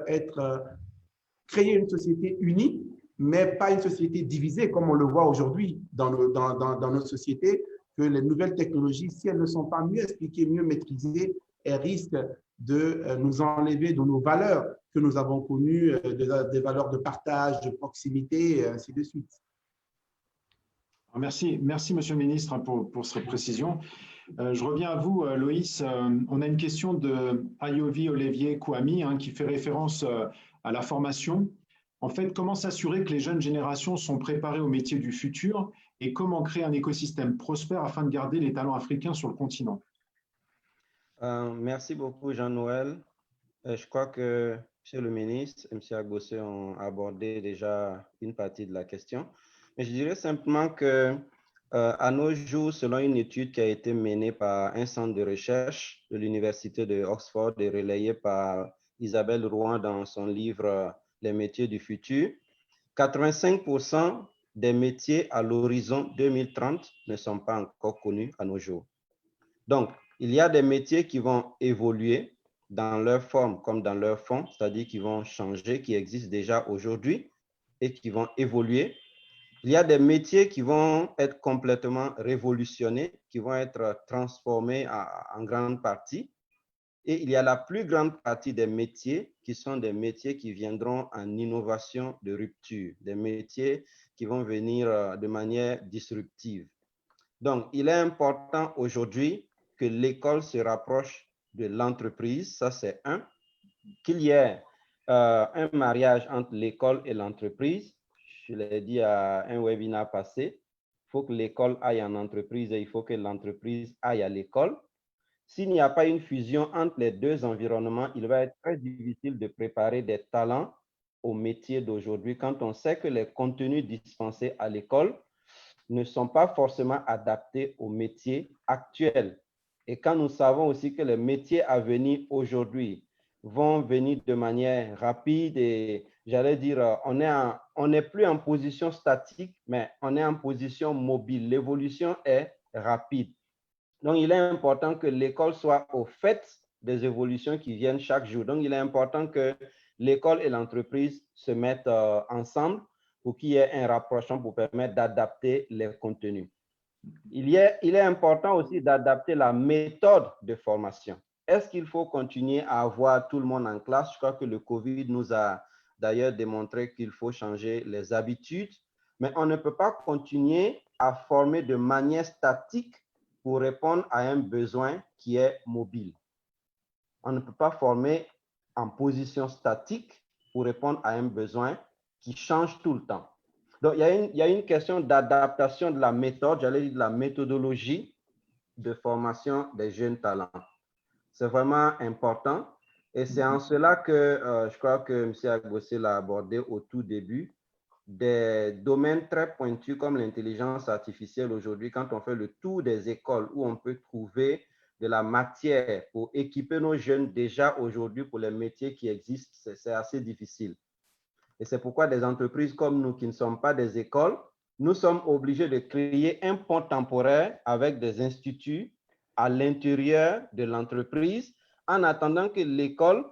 créer une société unie, mais pas une société divisée, comme on le voit aujourd'hui dans notre société, que les nouvelles technologies, si elles ne sont pas mieux expliquées, mieux maîtrisées, elles risquent de nous enlever de nos valeurs que nous avons connues, des valeurs de partage, de proximité, et ainsi de suite. Merci, Monsieur le Ministre, pour cette précision. Je reviens à vous, Loïs. On a une question de Ayovi Olivier Kouami qui fait référence à la formation. En fait, comment s'assurer que les jeunes générations sont préparées aux métiers du futur et comment créer un écosystème prospère afin de garder les talents africains sur le continent? Merci beaucoup, Jean-Noël. Je crois que Monsieur le ministre et M. Agbossé ont abordé déjà une partie de la question. Mais je dirais simplement que à nos jours, selon une étude qui a été menée par un centre de recherche de l'Université de Oxford et relayée par Isabelle Rouen dans son livre Les métiers du futur, 85% des métiers à l'horizon 2030 ne sont pas encore connus à nos jours. Donc, il y a des métiers qui vont évoluer dans leur forme comme dans leur fond, c'est-à-dire qui vont changer, qui existent déjà aujourd'hui et qui vont évoluer. Il y a des métiers qui vont être complètement révolutionnés, qui vont être transformés en grande partie. Et il y a la plus grande partie des métiers qui sont des métiers qui viendront en innovation de rupture, des métiers qui vont venir de manière disruptive. Donc, il est important aujourd'hui que l'école se rapproche de l'entreprise, ça c'est un, qu'il y ait un mariage entre l'école et l'entreprise. Je l'ai dit à un webinaire passé, il faut que l'école aille en entreprise et il faut que l'entreprise aille à l'école. S'il n'y a pas une fusion entre les deux environnements, il va être très difficile de préparer des talents au métier d'aujourd'hui quand on sait que les contenus dispensés à l'école ne sont pas forcément adaptés aux métiers actuels. Et quand nous savons aussi que les métiers à venir aujourd'hui vont venir de manière rapide et j'allais dire, on n'est plus en position statique, mais on est en position mobile. L'évolution est rapide. Donc, il est important que l'école soit au fait des évolutions qui viennent chaque jour. Donc, il est important que l'école et l'entreprise se mettent ensemble pour qu'il y ait un rapprochement pour permettre d'adapter les contenus. Il est important aussi d'adapter la méthode de formation. Est-ce qu'il faut continuer à avoir tout le monde en classe? Je crois que le Covid nous a d'ailleurs démontré qu'il faut changer les habitudes, mais on ne peut pas continuer à former de manière statique pour répondre à un besoin qui est mobile. On ne peut pas former en position statique pour répondre à un besoin qui change tout le temps. Donc, il y a une question d'adaptation de la méthode, j'allais dire de la méthodologie de formation des jeunes talents. C'est vraiment important et c'est en cela que je crois que M. Agossé l'a abordé au tout début. Des domaines très pointus comme l'intelligence artificielle aujourd'hui, quand on fait le tour des écoles où on peut trouver de la matière pour équiper nos jeunes déjà aujourd'hui pour les métiers qui existent, c'est assez difficile. Et c'est pourquoi des entreprises comme nous qui ne sommes pas des écoles, nous sommes obligés de créer un pont temporaire avec des instituts à l'intérieur de l'entreprise en attendant que l'école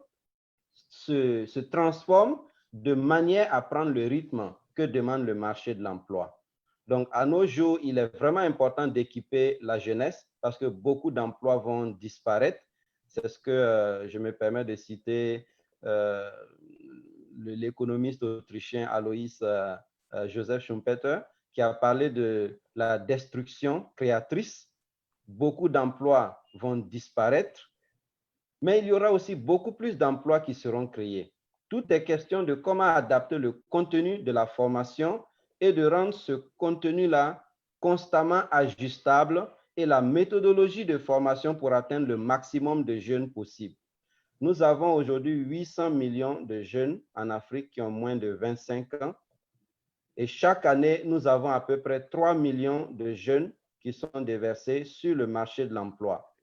se transforme de manière à prendre le rythme que demande le marché de l'emploi. Donc, à nos jours, il est vraiment important d'équiper la jeunesse parce que beaucoup d'emplois vont disparaître. C'est ce que je me permets de citer l'économiste autrichien Alois Joseph Schumpeter, qui a parlé de la destruction créatrice. Beaucoup d'emplois vont disparaître, mais il y aura aussi beaucoup plus d'emplois qui seront créés. Tout est question de comment adapter le contenu de la formation et de rendre ce contenu-là constamment ajustable et la méthodologie de formation pour atteindre le maximum de jeunes possible. Nous avons aujourd'hui 800 millions de jeunes en Afrique qui ont moins de 25 ans. Et chaque année, nous avons à peu près 3 millions de jeunes qui sont déversés sur le marché de l'emploi.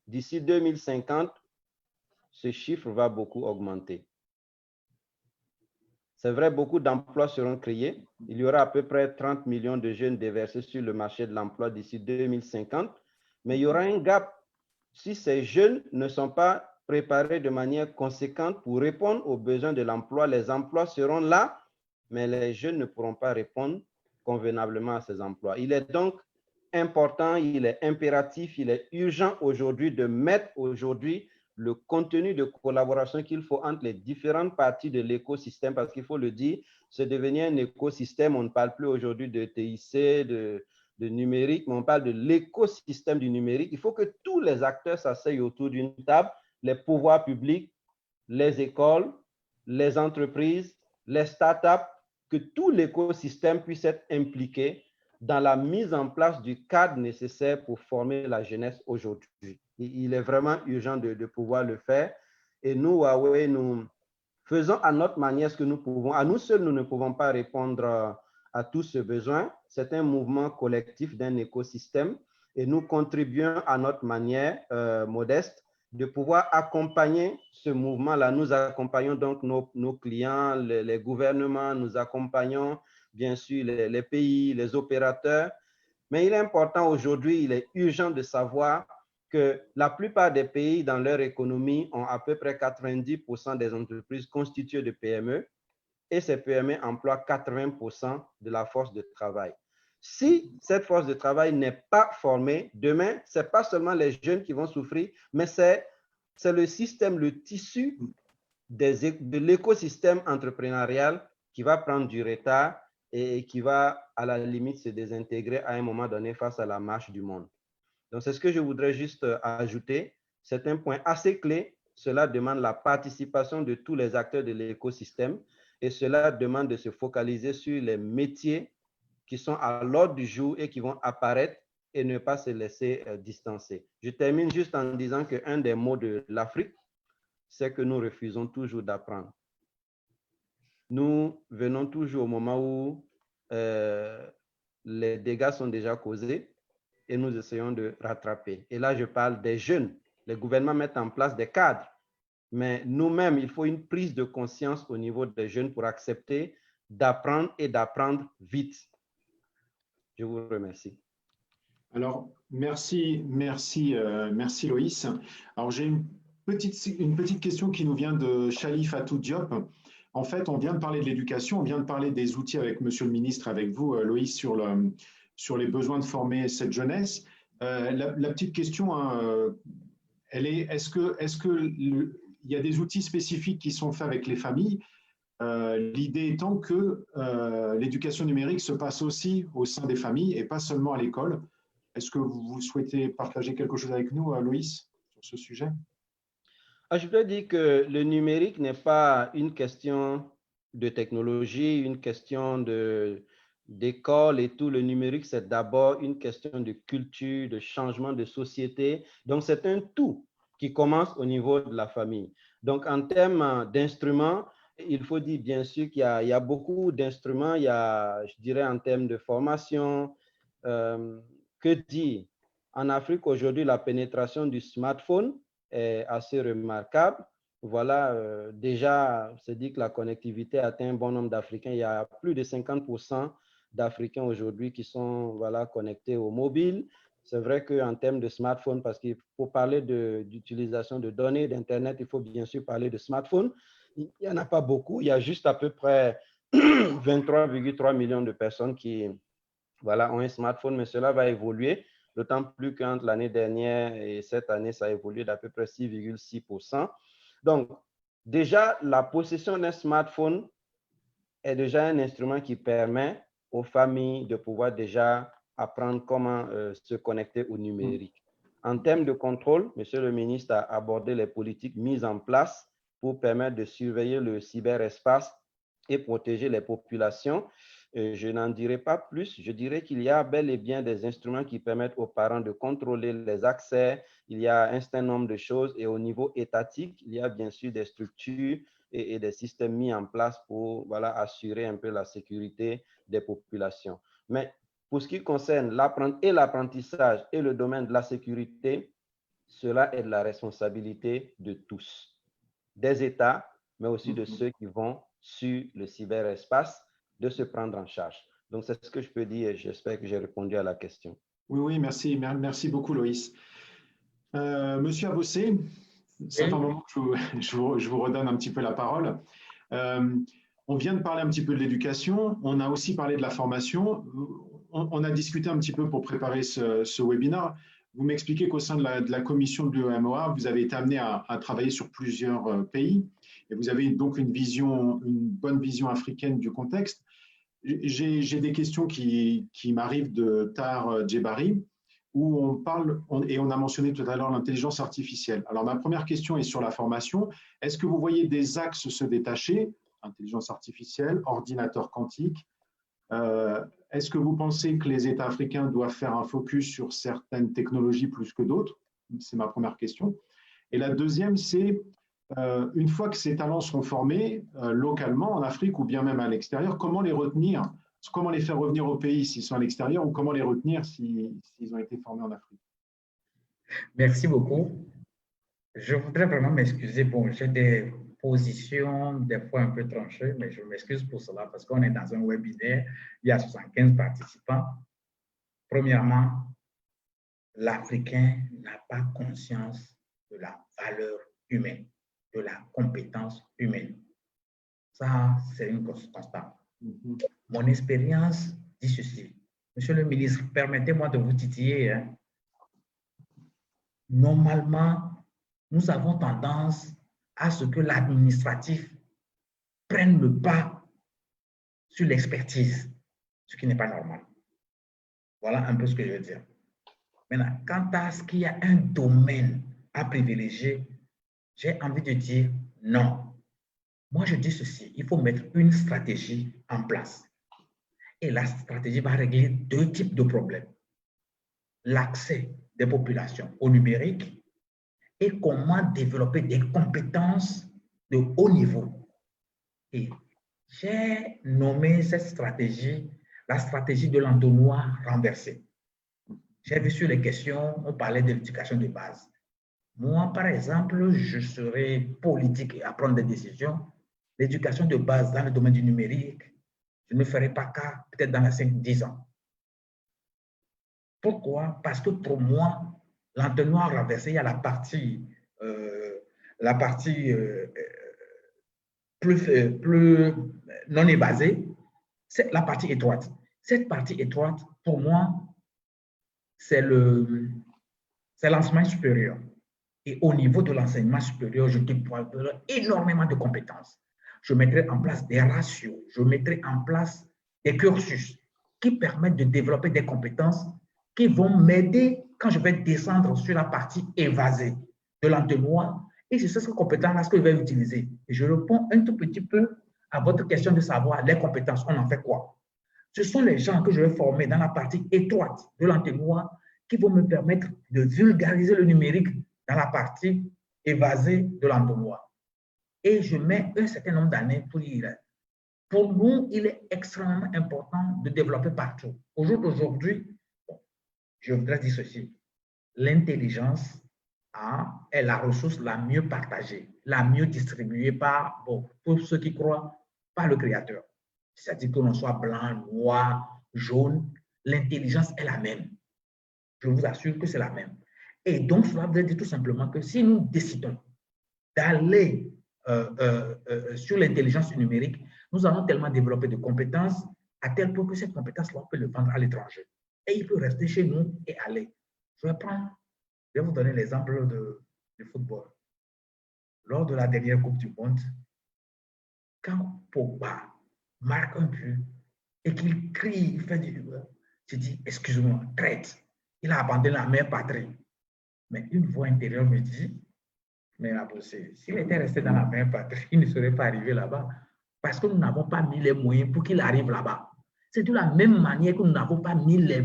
D'ici 2050, ce chiffre va beaucoup augmenter. C'est vrai, beaucoup d'emplois seront créés. Il y aura à peu près 30 millions de jeunes déversés sur le marché de l'emploi d'ici 2050. Mais il y aura un gap si ces jeunes ne sont pas préparés de manière conséquente pour répondre aux besoins de l'emploi. Les emplois seront là, mais les jeunes ne pourront pas répondre convenablement à ces emplois. Il est donc important, il est impératif, il est urgent aujourd'hui de mettre aujourd'hui le contenu de collaboration qu'il faut entre les différentes parties de l'écosystème, parce qu'il faut le dire, c'est devenu un écosystème. On ne parle plus aujourd'hui de TIC, de numérique, mais on parle de l'écosystème du numérique. Il faut que tous les acteurs s'asseyent autour d'une table, les pouvoirs publics, les écoles, les entreprises, les startups, que tout l'écosystème puisse être impliqué dans la mise en place du cadre nécessaire pour former la jeunesse aujourd'hui. Il est vraiment urgent de pouvoir le faire. Et nous, Huawei, nous faisons à notre manière ce que nous pouvons. À nous seuls, nous ne pouvons pas répondre à tous ces besoins. C'est un mouvement collectif d'un écosystème et nous contribuons à notre manière modeste de pouvoir accompagner ce mouvement-là. Nous accompagnons donc nos clients, les gouvernements, nous accompagnons bien sûr les pays, les opérateurs. Mais il est important aujourd'hui, il est urgent de savoir que la plupart des pays dans leur économie ont à peu près 90% des entreprises constituées de PME et ces PME emploient 80% de la force de travail. Si cette force de travail n'est pas formée, demain, ce n'est pas seulement les jeunes qui vont souffrir, mais c'est le système, le tissu de l'écosystème entrepreneurial qui va prendre du retard et qui va à la limite se désintégrer à un moment donné face à la marche du monde. Donc, c'est ce que je voudrais juste ajouter. C'est un point assez clé. Cela demande la participation de tous les acteurs de l'écosystème et cela demande de se focaliser sur les métiers qui sont à l'ordre du jour et qui vont apparaître et ne pas se laisser distancer. Je termine juste en disant qu'un des mots de l'Afrique, c'est que nous refusons toujours d'apprendre. Nous venons toujours au moment où les dégâts sont déjà causés et nous essayons de rattraper. Et là, je parle des jeunes. Les gouvernements mettent en place des cadres, mais nous-mêmes, il faut une prise de conscience au niveau des jeunes pour accepter d'apprendre et d'apprendre vite. Je vous remercie. Alors, merci Loïs. Alors, j'ai une petite question qui nous vient de Chali Fatou Diop. En fait, on vient de parler de l'éducation, on vient de parler des outils avec Monsieur le Ministre, avec vous, Loïs, sur les besoins de former cette jeunesse. La petite question, hein, est-ce qu'il y a des outils spécifiques qui sont faits avec les familles? L'idée étant que l'éducation numérique se passe aussi au sein des familles et pas seulement à l'école. Est-ce que vous souhaitez partager quelque chose avec nous, Loïs, sur ce sujet? Je peux dire que le numérique n'est pas une question de technologie, une question d'école et tout. Le numérique, c'est d'abord une question de culture, de changement de société. Donc, c'est un tout qui commence au niveau de la famille. Donc, en termes d'instruments, il faut dire bien sûr qu'il y a beaucoup d'instruments. Il y a, je dirais, en termes de formation, que dire? En Afrique, aujourd'hui, la pénétration du smartphone est assez remarquable. Voilà, déjà, c'est dit que la connectivité atteint un bon nombre d'Africains. Il y a plus de 50% d'Africains aujourd'hui qui sont connectés au mobile. C'est vrai qu'en termes de smartphone, parce qu'il faut parler d'utilisation de données, d'Internet, il faut bien sûr parler de smartphone. Il n'y en a pas beaucoup. Il y a juste à peu près 23,3 millions de personnes qui ont un smartphone, mais cela va évoluer. D'autant plus qu'entre l'année dernière et cette année, ça a évolué d'à peu près 6,6%. Donc, déjà, la possession d'un smartphone est déjà un instrument qui permet aux familles de pouvoir déjà apprendre comment se connecter au numérique. En termes de contrôle, Monsieur le ministre a abordé les politiques mises en place pour permettre de surveiller le cyberespace et protéger les populations. Je n'en dirai pas plus. Je dirais qu'il y a bel et bien des instruments qui permettent aux parents de contrôler les accès. Il y a un certain nombre de choses et au niveau étatique, il y a bien sûr des structures et des systèmes mis en place pour assurer un peu la sécurité des populations. Mais pour ce qui concerne l'apprentissage et le domaine de la sécurité, cela est de la responsabilité de tous, des États, mais aussi de ceux qui vont sur le cyberespace, de se prendre en charge. Donc, c'est ce que je peux dire et j'espère que j'ai répondu à la question. Oui, merci. Merci beaucoup, Loïs. Monsieur Abossé, ça fait un moment que je vous redonne un petit peu la parole. On vient de parler un petit peu de l'éducation. On a aussi parlé de la formation. On a discuté un petit peu pour préparer ce webinaire. Vous m'expliquez qu'au sein de la commission de l'UEMOA, vous avez été amené à travailler sur plusieurs pays et vous avez donc une bonne vision africaine du contexte. J'ai des questions qui m'arrivent de Tahar Djebari, où on parle, et on a mentionné tout à l'heure l'intelligence artificielle. Alors, ma première question est sur la formation. Est-ce que vous voyez des axes se détacher, intelligence artificielle, ordinateur quantique? Est-ce que vous pensez que les États africains doivent faire un focus sur certaines technologies plus que d'autres? C'est ma première question. Et la deuxième, c'est une fois que ces talents seront formés localement en Afrique ou bien même à l'extérieur, comment les retenir? Comment les faire revenir au pays s'ils sont à l'extérieur ou comment les retenir s'ils ont été formés en Afrique? Merci beaucoup. Je voudrais vraiment m'excuser. Bon, j'ai des positions des fois un peu tranchées, mais je m'excuse pour cela parce qu'on est dans un webinaire. Il y a 75 participants. Premièrement, l'Africain n'a pas conscience de la valeur humaine, de la compétence humaine. Ça, c'est une constante. Mon expérience dit ceci. Monsieur le ministre, permettez-moi de vous titiller. Hein. Normalement, nous avons tendance à ce que l'administratif prenne le pas sur l'expertise, ce qui n'est pas normal. Voilà un peu ce que je veux dire. Maintenant, quant à ce qu'il y a un domaine à privilégier, j'ai envie de dire non. Moi, je dis ceci, il faut mettre une stratégie en place. Et la stratégie va régler deux types de problèmes. L'accès des populations au numérique et comment développer des compétences de haut niveau. Et j'ai nommé cette stratégie la stratégie de l'entonnoir renversé. J'ai vu sur les questions, on parlait de l'éducation de base. Moi, par exemple, je serais politique à prendre des décisions. L'éducation de base dans le domaine du numérique, je ne ferai pas cas peut-être dans les 5-10 ans. Pourquoi? Parce que pour moi, l'entonnoir renversé, il y a la partie plus non évasée, c'est la partie étroite. Cette partie étroite, pour moi, c'est l'enseignement supérieur. Et au niveau de l'enseignement supérieur, je déploierai énormément de compétences. Je mettrai en place des ratios, je mettrai en place des cursus qui permettent de développer des compétences qui vont m'aider quand je vais descendre sur la partie évasée de l'entonnoir. Et c'est cette compétence-là que je vais utiliser. Et je réponds un tout petit peu à votre question de savoir les compétences, on en fait quoi? Ce sont les gens que je vais former dans la partie étroite de l'entonnoir qui vont me permettre de vulgariser le numérique dans la partie évasée de l'entonnoir. Et je mets un certain nombre d'années pour y aller. Pour nous, il est extrêmement important de développer partout. Au jour d'aujourd'hui, je voudrais dire ceci, l'intelligence est la ressource la mieux partagée, la mieux distribuée par, pour ceux qui croient, par le Créateur. C'est-à-dire que l'on soit blanc, noir, jaune, l'intelligence est la même. Je vous assure que c'est la même. Et donc, cela veut dire tout simplement que si nous décidons d'aller sur l'intelligence numérique, nous allons tellement développer de compétences à tel point que cette compétence-là, on peut le vendre à l'étranger. Et il peut rester chez nous et aller. Je vais vous donner l'exemple du football. Lors de la dernière Coupe du Monde, quand Pogba marque un but et qu'il crie, il fait du... Je dis, excuse-moi, traite. Il a abandonné la mère patrie. Mais une voix intérieure me dit, mais la bossée, s'il était resté dans la mère patrie, il ne serait pas arrivé là-bas. Parce que nous n'avons pas mis les moyens pour qu'il arrive là-bas. C'est de la même manière que nous n'avons pas mis les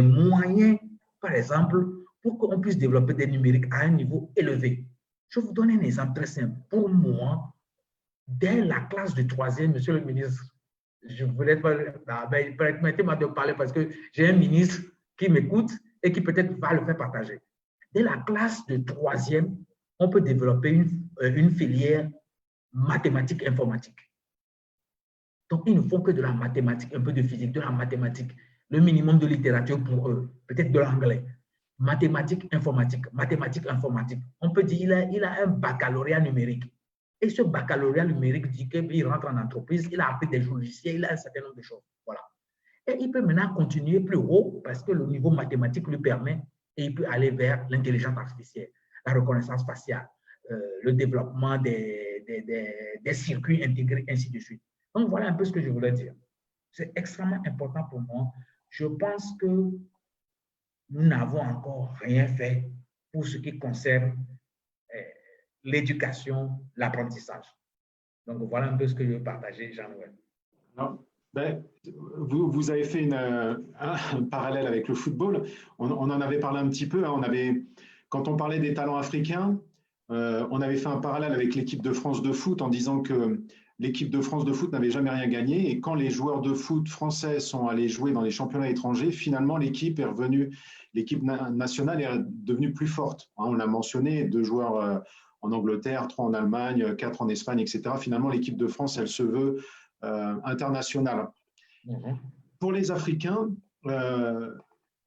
moyens, par exemple, pour qu'on puisse développer des numériques à un niveau élevé. Je vous donne un exemple très simple. Pour moi, dès la classe de 3e, monsieur le ministre, je voulais pas, permettez-moi de parler parce que j'ai un ministre qui m'écoute et qui peut-être va le faire partager. Dès la classe de 3e, on peut développer une filière mathématique informatique. Donc, ils ne font que de la mathématique, un peu de physique, de la mathématique, le minimum de littérature pour eux, peut-être de l'anglais. Mathématiques informatique. On peut dire qu'il a un baccalauréat numérique. Et ce baccalauréat numérique dit qu'il rentre en entreprise, il a appris des logiciels, il a un certain nombre de choses. Voilà. Et il peut maintenant continuer plus haut parce que le niveau mathématique lui permet et il peut aller vers l'intelligence artificielle, la reconnaissance faciale, le développement des circuits intégrés, ainsi de suite. Donc, voilà un peu ce que je voulais dire. C'est extrêmement important pour moi. Je pense que nous n'avons encore rien fait pour ce qui concerne l'éducation, l'apprentissage. Donc, voilà un peu ce que je veux partager, Jean-Noël. Vous avez fait un parallèle avec le football. On en avait parlé un petit peu. Quand on parlait des talents africains, on avait fait un parallèle avec l'équipe de France de foot en disant que l'équipe de France de foot n'avait jamais rien gagné. Et quand les joueurs de foot français sont allés jouer dans les championnats étrangers, finalement, l'équipe nationale est devenue plus forte. On l'a mentionné, 2 joueurs en Angleterre, 3 en Allemagne, 4 en Espagne, etc. Finalement, l'équipe de France, elle se veut internationale. Pour les Africains,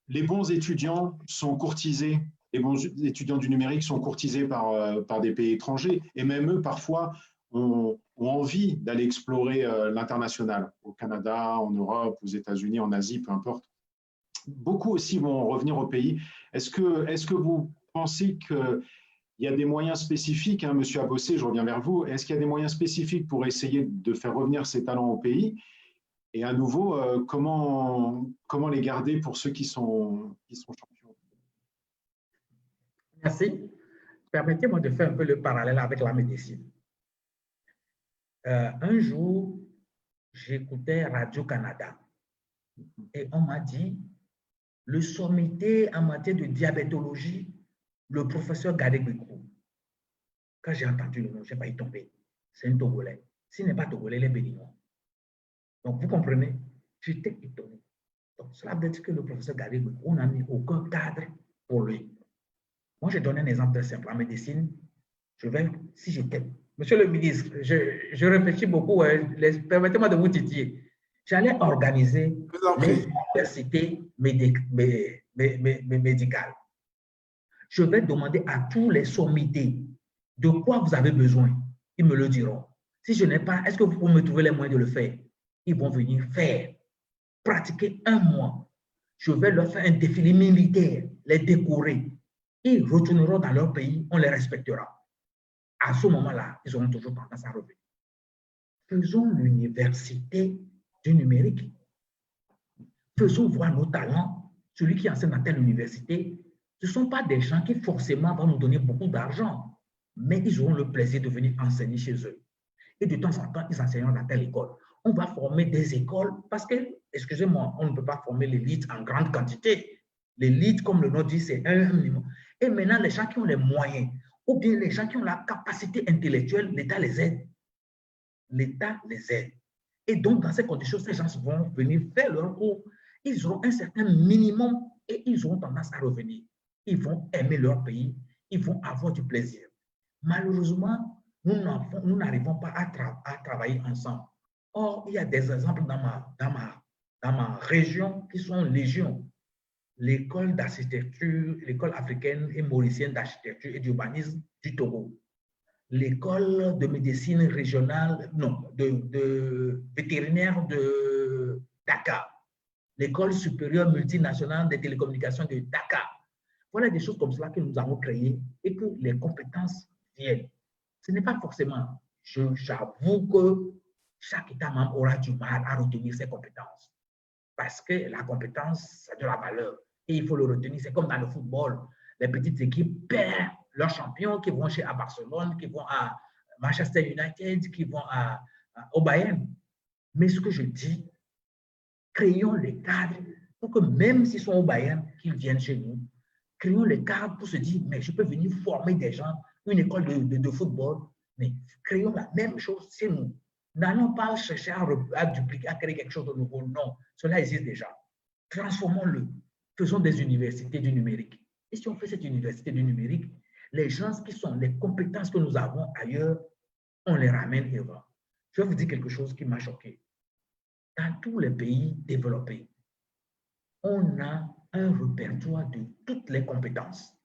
les bons étudiants sont courtisés. Les bons étudiants du numérique sont courtisés par des pays étrangers. Et même eux, parfois, ont envie d'aller explorer l'international, au Canada, en Europe, aux États-Unis, en Asie, peu importe. Beaucoup aussi vont revenir au pays. Est-ce que vous pensez qu'il y a des moyens spécifiques, Monsieur Abossé, je reviens vers vous, est-ce qu'il y a des moyens spécifiques pour essayer de faire revenir ces talents au pays? Et à nouveau, comment les garder pour ceux qui sont champions? Merci. Permettez-moi de faire un peu le parallèle avec la médecine. Un jour, j'écoutais Radio-Canada et on m'a dit le sommité en matière de diabétologie, le professeur Gadegbekou. Quand j'ai entendu le nom, je n'ai pas y tombé. C'est un Togolais. S'il n'est pas Togolais, il est béninois. Donc, vous comprenez, j'étais étonné. Donc, cela veut dire que le professeur Gadegbekou, on n'a mis aucun cadre pour lui. Moi, je donne un exemple très simple. En médecine, si j'étais... Monsieur le ministre, je réfléchis beaucoup. Permettez-moi de vous titiller. J'allais organiser les universités médicales. Je vais demander à tous les sommités de quoi vous avez besoin. Ils me le diront. Si je n'ai pas, est-ce que vous pouvez me trouver les moyens de le faire? Ils vont venir faire, pratiquer 1 mois. Je vais leur faire un défilé militaire, les décorer. ils retourneront dans leur pays, on les respectera. À ce moment-là, ils auront toujours tendance à revenir. Faisons l'université du numérique. Faisons voir nos talents. Celui qui enseigne dans telle université, ce ne sont pas des gens qui forcément vont nous donner beaucoup d'argent, mais ils auront le plaisir de venir enseigner chez eux. Et de temps en temps, ils enseigneront dans telle école. On va former des écoles parce que, excusez-moi, on ne peut pas former l'élite en grande quantité. L'élite, comme le nom dit, c'est un minimum. Et maintenant, les gens qui ont les moyens, ou bien les gens qui ont la capacité intellectuelle, l'État les aide. L'État les aide. Et donc, dans ces conditions, ces gens vont venir faire leur cours. Ils auront un certain minimum et ils auront tendance à revenir. Ils vont aimer leur pays, ils vont avoir du plaisir. Malheureusement, nous n'arrivons pas à travailler ensemble. Or, il y a des exemples dans ma région qui sont légion. L'école d'architecture, l'école africaine et mauricienne d'architecture et d'urbanisme du Togo. L'école de médecine régionale, non, de vétérinaire de Dakar. L'école supérieure multinationale des télécommunications de Dakar. Voilà des choses comme cela que nous avons créées et que les compétences viennent. Ce n'est pas forcément, j'avoue que chaque État membre aura du mal à retenir ses compétences. Parce que la compétence, c'est de la valeur. Et il faut le retenir. C'est comme dans le football. Les petites équipes perdent leurs champions qui vont à Barcelone, qui vont à Manchester United, qui vont au Bayern. Mais ce que je dis, créons les cadres pour que même s'ils sont au Bayern, qu'ils viennent chez nous. Créons les cadres pour se dire, mais je peux venir former des gens, une école de football, mais créons la même chose chez nous. N'allons pas chercher à dupliquer, à créer quelque chose de nouveau. Non, cela existe déjà. Transformons-le. Faisons des universités du numérique. Et si on fait cette université du numérique, les gens qui sont les compétences que nous avons ailleurs, on les ramène et va. Je vais vous dire quelque chose qui m'a choqué. Dans tous les pays développés, on a un répertoire de toutes les compétences.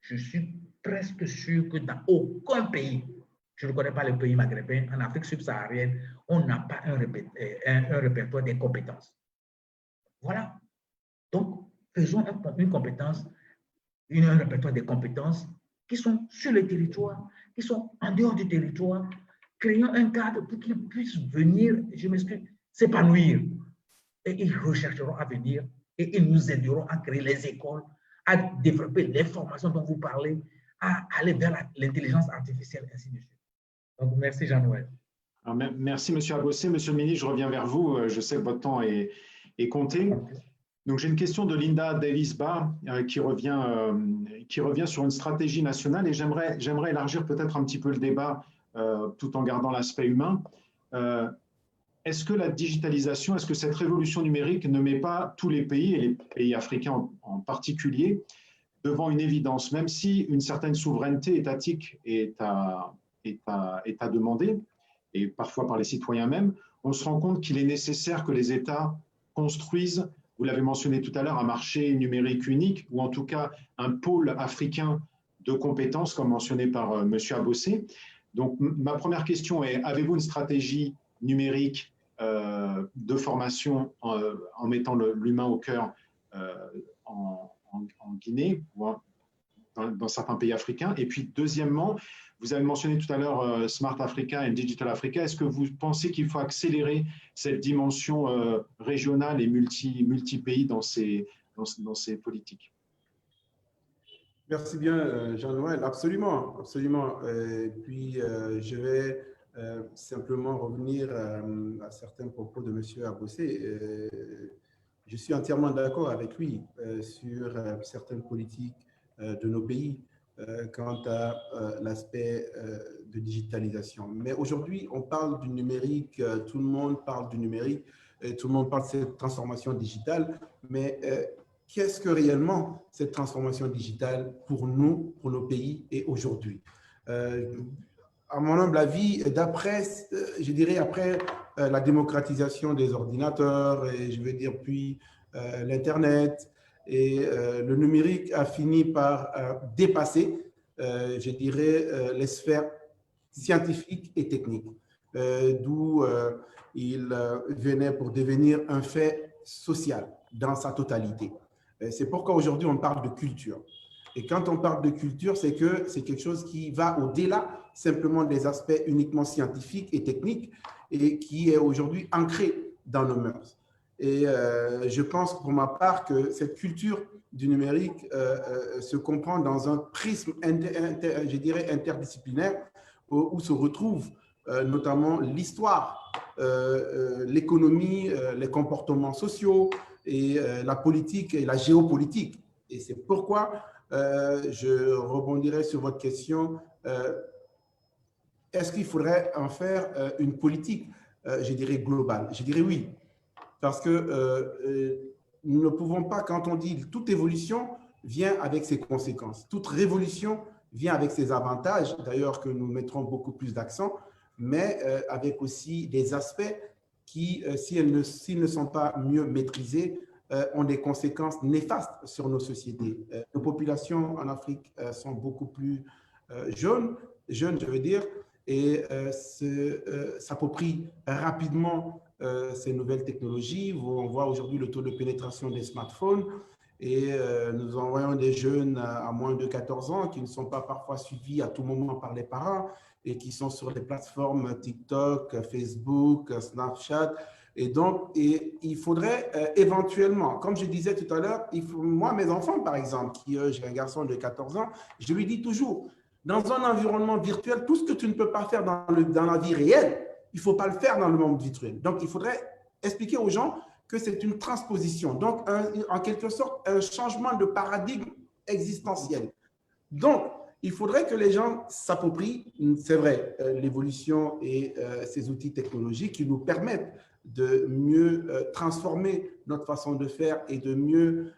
Je suis presque sûr que dans aucun pays, je ne connais pas les pays maghrébins, en Afrique subsaharienne, on n'a pas un répertoire des compétences. Voilà. Donc, faisons une compétence, un répertoire des compétences qui sont sur le territoire, qui sont en dehors du territoire. Créons un cadre pour qu'ils puissent venir, je m'excuse, s'épanouir. Et ils rechercheront à venir et ils nous aideront à créer les écoles, à développer les formations dont vous parlez, à aller vers l'intelligence artificielle, ainsi de suite. Donc, merci Jean-Noël. Merci, M. Abossé. Monsieur le ministre, je reviens vers vous. Je sais que votre temps est compté. Donc, j'ai une question de Linda Davis-Barr qui revient sur une stratégie nationale et j'aimerais élargir peut-être un petit peu le débat tout en gardant l'aspect humain. Est-ce que la digitalisation, est-ce que cette révolution numérique ne met pas tous les pays, et les pays africains en particulier, devant une évidence, même si une certaine souveraineté étatique est à demander, et parfois par les citoyens même, on se rend compte qu'il est nécessaire que les États construisent, vous l'avez mentionné tout à l'heure, un marché numérique unique, ou en tout cas un pôle africain de compétences, comme mentionné par M. Abossé. Donc, ma première question est, avez-vous une stratégie numérique de formation en mettant l'humain au cœur en Guinée ou dans certains pays africains? Et puis, deuxièmement, vous avez mentionné tout à l'heure Smart Africa et Digital Africa. Est-ce que vous pensez qu'il faut accélérer cette dimension régionale et multi-pays dans ces politiques? Merci bien, Jean-Noël. Absolument, absolument. Et puis, je vais simplement revenir à certains propos de M. Abossé. Je suis entièrement d'accord avec lui sur certaines politiques de nos pays quant à l'aspect de digitalisation. Mais aujourd'hui, on parle du numérique, tout le monde parle du numérique, tout le monde parle de cette transformation digitale, mais qu'est-ce que réellement cette transformation digitale pour nous, pour nos pays et aujourd'hui? À mon humble avis, je dirais après la démocratisation des ordinateurs, et je veux dire puis l'Internet, et le numérique a fini par dépasser, je dirais, les sphères scientifiques et techniques, d'où il venait pour devenir un fait social dans sa totalité. C'est pourquoi aujourd'hui on parle de culture. Et quand on parle de culture, c'est que c'est quelque chose qui va au-delà simplement des aspects uniquement scientifiques et techniques et qui est aujourd'hui ancré dans nos mœurs. Et je pense pour ma part que cette culture du numérique se comprend dans un prisme, je dirais, interdisciplinaire où se retrouvent notamment l'histoire, l'économie, les comportements sociaux et la politique et la géopolitique. Et c'est pourquoi je rebondirai sur votre question. Est-ce qu'il faudrait en faire une politique, je dirais, globale? Je dirais oui. Parce que nous ne pouvons pas, quand on dit toute évolution vient avec ses conséquences, toute révolution vient avec ses avantages, d'ailleurs que nous mettrons beaucoup plus d'accent, mais avec aussi des aspects qui, s'ils ne sont pas mieux maîtrisés, ont des conséquences néfastes sur nos sociétés. Nos populations en Afrique sont beaucoup plus jeunes, je veux dire, et s'approprient rapidement ces nouvelles technologies. On voit aujourd'hui le taux de pénétration des smartphones et nous envoyons des jeunes à moins de 14 ans qui ne sont pas parfois suivis à tout moment par les parents et qui sont sur les plateformes TikTok, Facebook, Snapchat. Et donc, il faudrait éventuellement, comme je disais tout à l'heure, moi, mes enfants, par exemple, j'ai un garçon de 14 ans, je lui dis toujours, dans un environnement virtuel, tout ce que tu ne peux pas faire dans la vie réelle, il ne faut pas le faire dans le monde virtuel. Donc, il faudrait expliquer aux gens que c'est une transposition, donc en quelque sorte un changement de paradigme existentiel. Donc, il faudrait que les gens s'approprient, c'est vrai, l'évolution et ces outils technologiques qui nous permettent de mieux transformer notre façon de faire et de mieux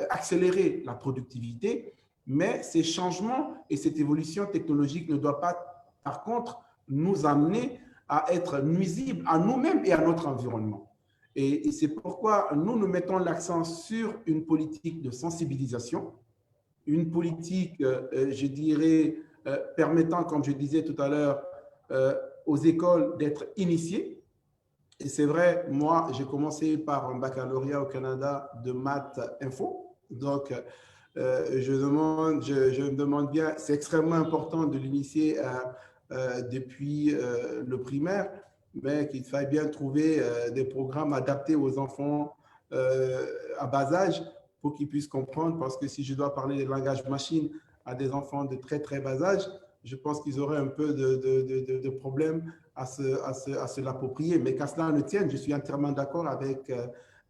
accélérer la productivité. Mais ces changements et cette évolution technologique ne doivent pas, par contre, nous amener à être nuisibles à nous-mêmes et à notre environnement. Et c'est pourquoi nous mettons l'accent sur une politique de sensibilisation, une politique, je dirais, permettant, comme je disais tout à l'heure, aux écoles d'être initiées. Et c'est vrai, moi, j'ai commencé par un baccalauréat au Canada de maths info. Donc, je me demande bien, c'est extrêmement important de l'initier depuis le primaire, mais qu'il faille bien trouver des programmes adaptés aux enfants à bas âge pour qu'ils puissent comprendre, parce que si je dois parler des langages machines à des enfants de très, très bas âge, je pense qu'ils auraient un peu de problème à se l'approprier. Mais qu'à cela ne tienne, je suis entièrement d'accord avec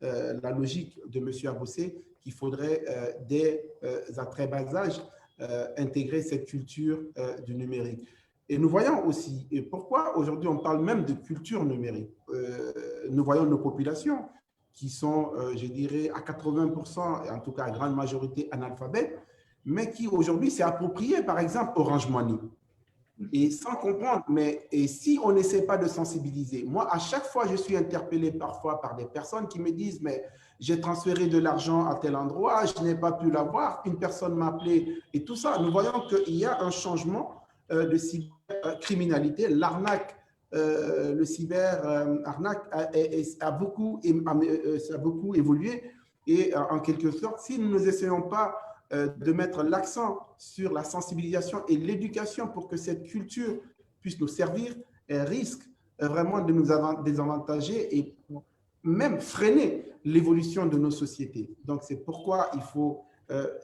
la logique de M. Abossé qu'il faudrait, dès à très bas âge, intégrer cette culture du numérique. Et nous voyons aussi, et pourquoi aujourd'hui on parle même de culture numérique, nous voyons nos populations qui sont, je dirais, à 80%, et en tout cas à grande majorité analphabètes, mais qui aujourd'hui s'est approprié, par exemple, Orange Money. Et sans comprendre, et si on n'essaie pas de sensibiliser, moi, à chaque fois, je suis interpellé parfois par des personnes qui me disent, mais j'ai transféré de l'argent à tel endroit, je n'ai pas pu l'avoir, une personne m'a appelé, et tout ça, nous voyons qu'il y a un changement de cybercriminalité, l'arnaque, le cyber-arnaque a beaucoup évolué, et en quelque sorte, si nous n'essayons pas de mettre l'accent sur la sensibilisation et l'éducation pour que cette culture puisse nous servir, elle risque vraiment de nous désavantager et même freiner l'évolution de nos sociétés. Donc, c'est pourquoi il faut,